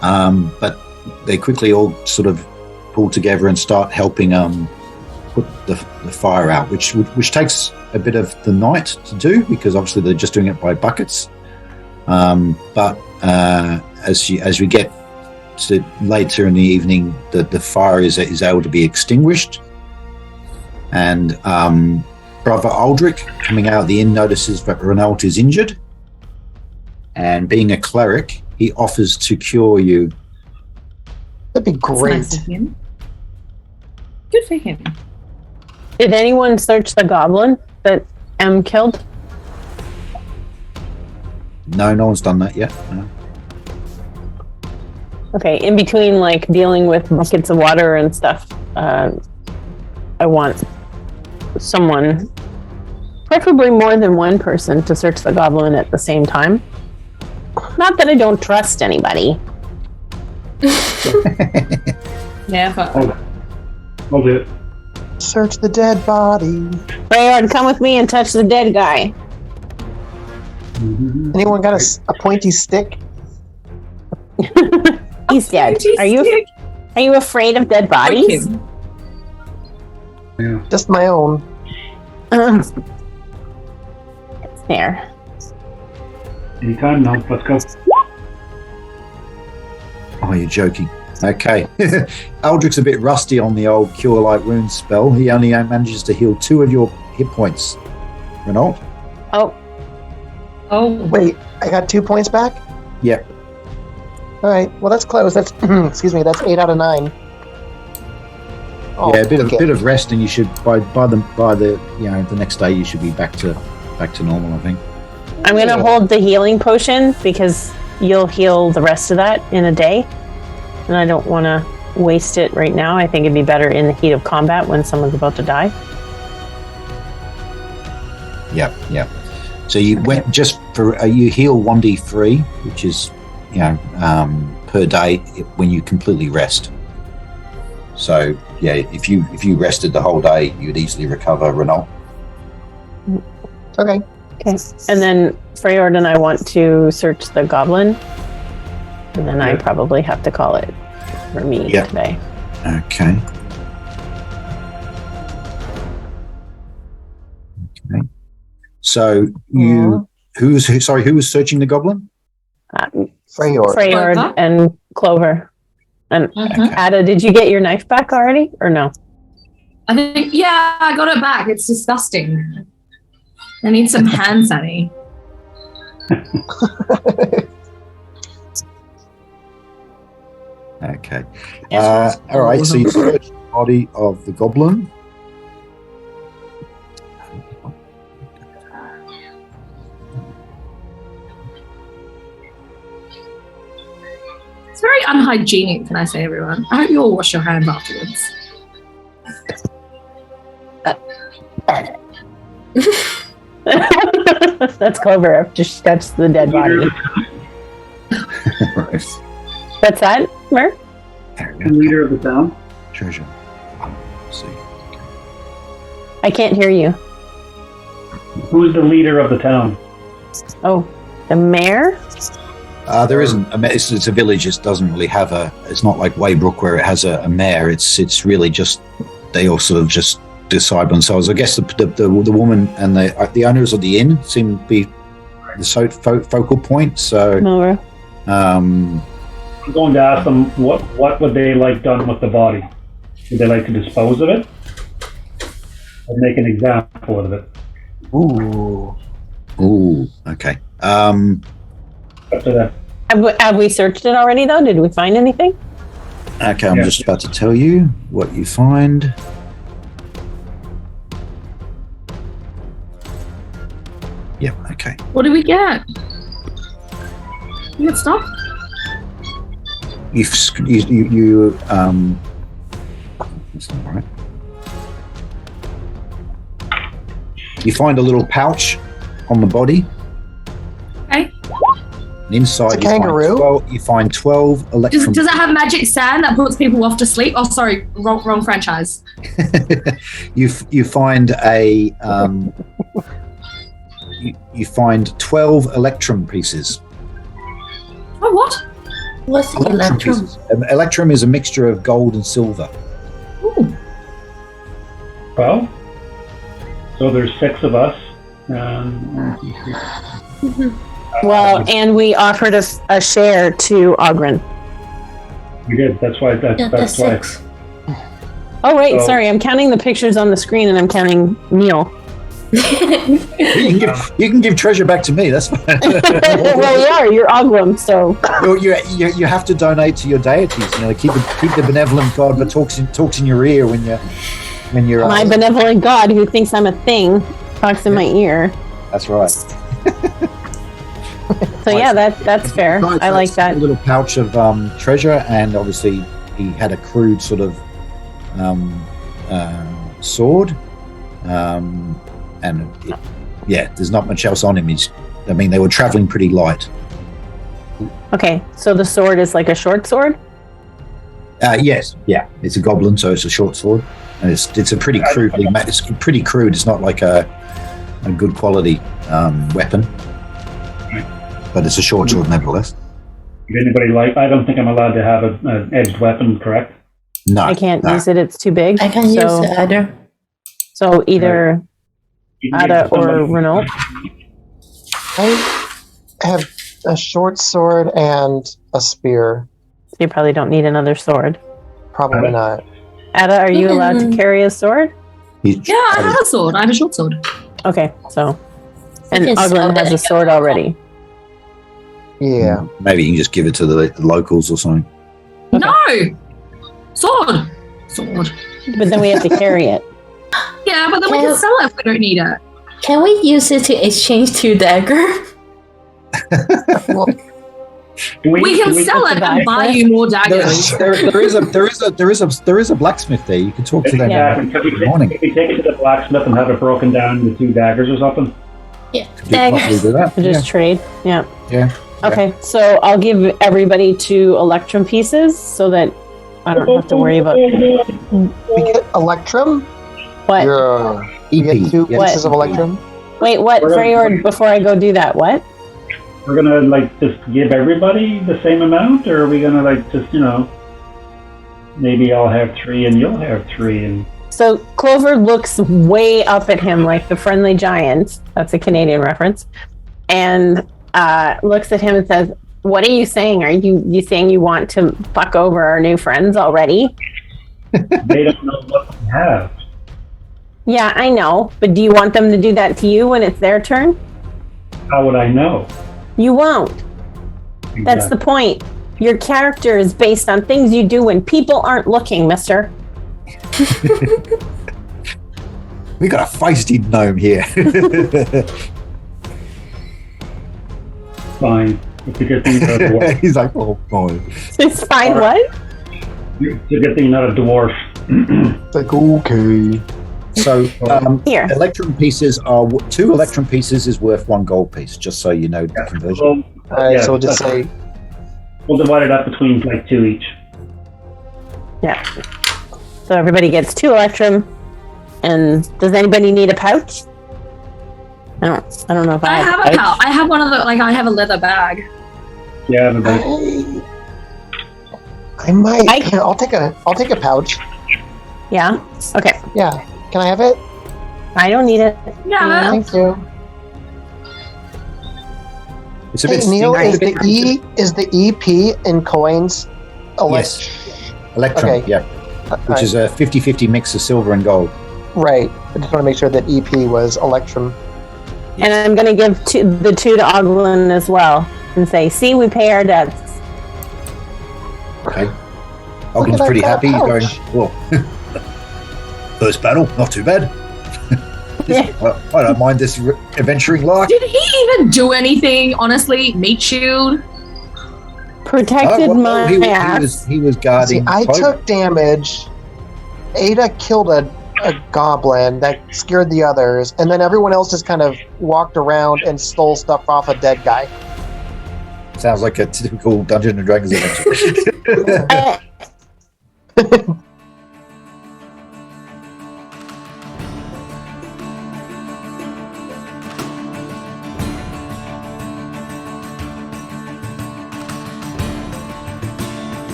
But they quickly all sort of pull together and start helping put the fire out, which takes a bit of the night to do, because obviously they're just doing it by buckets. But as we get to later in the evening, the fire is able to be extinguished. And Brother Aldrich, coming out of the inn, notices that Renault is injured. And being a cleric, he offers to cure you. That'd be great. Nice of him. Good for him. Did anyone search the goblin that M killed? No one's done that yet. No. Okay, in between like dealing with buckets of water and stuff, I want someone, preferably more than one person, to search the goblin at the same time. Not that I don't trust anybody. Yeah, but I'll do it. Search the dead body. Rayon, come with me and touch the dead guy. Anyone got a pointy stick? He's dead. Are you afraid of dead bodies? Yeah. Just my own. It's there. Anytime now. Let's go. Oh, you're joking. Okay. Aldrich's a bit rusty on the old Cure Light Wounds spell. He only manages to heal 2 of your hit points. Renault? Oh, Wait, I got 2 points back? Yep. All right. Well, that's close. That's excuse me. That's 8 out of 9. Oh, Yeah, a bit okay. of rest, and you should by the next day you should be back to normal, I think. I'm going to hold the healing potion because you'll heal the rest of that in a day. And I don't want to waste it right now. I think it'd be better in the heat of combat when someone's about to die. Yep. So you went just for you heal 1d3, which is per day when you completely rest. So yeah, if you rested the whole day, you'd easily recover, Renault. Okay. Okay. And then Freyord and I want to search the goblin. And then I probably have to call it for me today. Okay. So who was searching the goblin? Freyord. And Clover. And Ada, did you get your knife back already or no? I think, yeah, I got it back. It's disgusting. I need some hand sanitizer. Okay. All right. So you search the body of the goblin. It's very unhygienic, can I say, everyone? I hope you all wash your hands afterwards. That's Clover. Just touch the dead body. Right. What's that, Mer? The leader of the town. Treasure. Let's see. I can't hear you. Who's the leader of the town? Oh, the mayor? There isn't. It's a village. It doesn't really have a. It's not like Waybrook where it has a mayor. It's really just they all sort of just decide themselves. I guess the woman and the owners of the inn seem to be the focal point. So Nora. I'm going to ask them what would they like done with the body? Would they like to dispose of it? Or make an example of it? Ooh. Okay. Up to them. Have we searched it already, though? Did we find anything? Okay, I'm just about to tell you what you find. Yeah. Okay. What do we get? You get stuff? That's not right. You find a little pouch on the body. Okay. And inside, It's a kangaroo? You find 12 electrum. Does it have magic sand that puts people off to sleep? Oh, sorry, wrong franchise. you find a you find 12 electrum pieces. Oh, what? What's electrum? Pieces. Electrum is a mixture of gold and silver. Ooh. Well, so there's 6 of us. Well, and we offered a share to Ogren. We did. That's why. Yeah, that's why. 6. Oh, right. So- Sorry. I'm counting the pictures on the screen and I'm counting Neil. You can give treasure back to me. That's fine. Well, you are. You're Ogren, so. you have to donate to your deities. You know, keep the benevolent god that talks in your ear when you're. My benevolent god who thinks I'm a thing talks in my ear. That's right. So yeah, that's fair. I like that. A little pouch of treasure, and obviously he had a crude sort of sword, there's not much else on him. They were traveling pretty light. Okay, so the sword is like a short sword? Yes, yeah, it's a goblin, so it's a short sword, and it's a pretty crudely. It's pretty crude. It's not like a good quality weapon. But it's a short sword nevertheless. Would anybody I don't think I'm allowed to have an edged weapon, correct? No. I can't use it, it's too big. I can't use it either. So either Ada or Renault. I have a short sword and a spear. So you probably don't need another sword. Probably not. Ada, are you allowed to carry a sword? Yeah, I have a sword. I have a short sword. Okay, so. And can sell Oglen has it. a sword already. Yeah. Maybe you can just give it to the locals or something. No! Sword! But then we have to carry it. Yeah, but then we can sell it if we don't need it. Can we use it to exchange 2 dagger? Well, We can sell it and buy you more daggers. There is a blacksmith there. You can talk to them. Yeah. Could we in the morning. if we take it to the blacksmith and have it broken down into 2 daggers or something? Yeah, Could you possibly daggers. do that? To just trade. Yeah. Yeah. Okay, so I'll give everybody 2 electrum pieces so that I don't have to worry about we get electrum? what. Yeah. We get 2 Yes. pieces of electrum? Wait, what, Freyord, before I go do that, what? We're gonna just give everybody the same amount, or are we gonna just maybe I'll have 3 and you'll have 3 and. So Clover looks way up at him like the friendly giant. That's a Canadian reference. And looks at him and says, "What are you saying? Are you saying you want to fuck over our new friends already?" They don't know what we have. Yeah, I know. But do you want them to do that to you when it's their turn? How would I know? You won't. That's the point. Your character is based on things you do when people aren't looking, mister. We got a feisty gnome here. Fine. It's a good thing you're not a dwarf. He's like, oh boy. It's fine, All right. what? It's a good thing you're not a dwarf. It's like, okay. So Here. electrum pieces are 2 electrum pieces is worth 1 gold piece. Just so you know the conversion. Alright, so we'll just say We'll divide it up between 2 each. Yeah. So everybody gets 2 electrum. And does anybody need a pouch? I don't know if I have a pouch. I have one of the I have a leather bag. Yeah, but I might. I'll take a pouch. Yeah. Okay. Yeah. Can I have it? I don't need it. Yeah. Thank you. It's a Hey, bit Neil, stinky. is the EP in coins? Yes. Electrum, Okay. yeah. Which is a 50-50 mix of silver and gold. Right. I just want to make sure that EP was electrum. And I'm going to give the 2 to Oglen as well and say, see, we pay our debts. Okay. Look Oglin's at pretty that happy. He's going, pouch. well, first battle, not too bad. I don't mind this adventuring life. Did he even do anything, honestly? Meat shield? Protected my ass. He was guarding. See, I took damage. Ada killed a goblin that scared the others, and then everyone else just kind of walked around and stole stuff off a dead guy. Sounds like a typical Dungeons and Dragons adventure.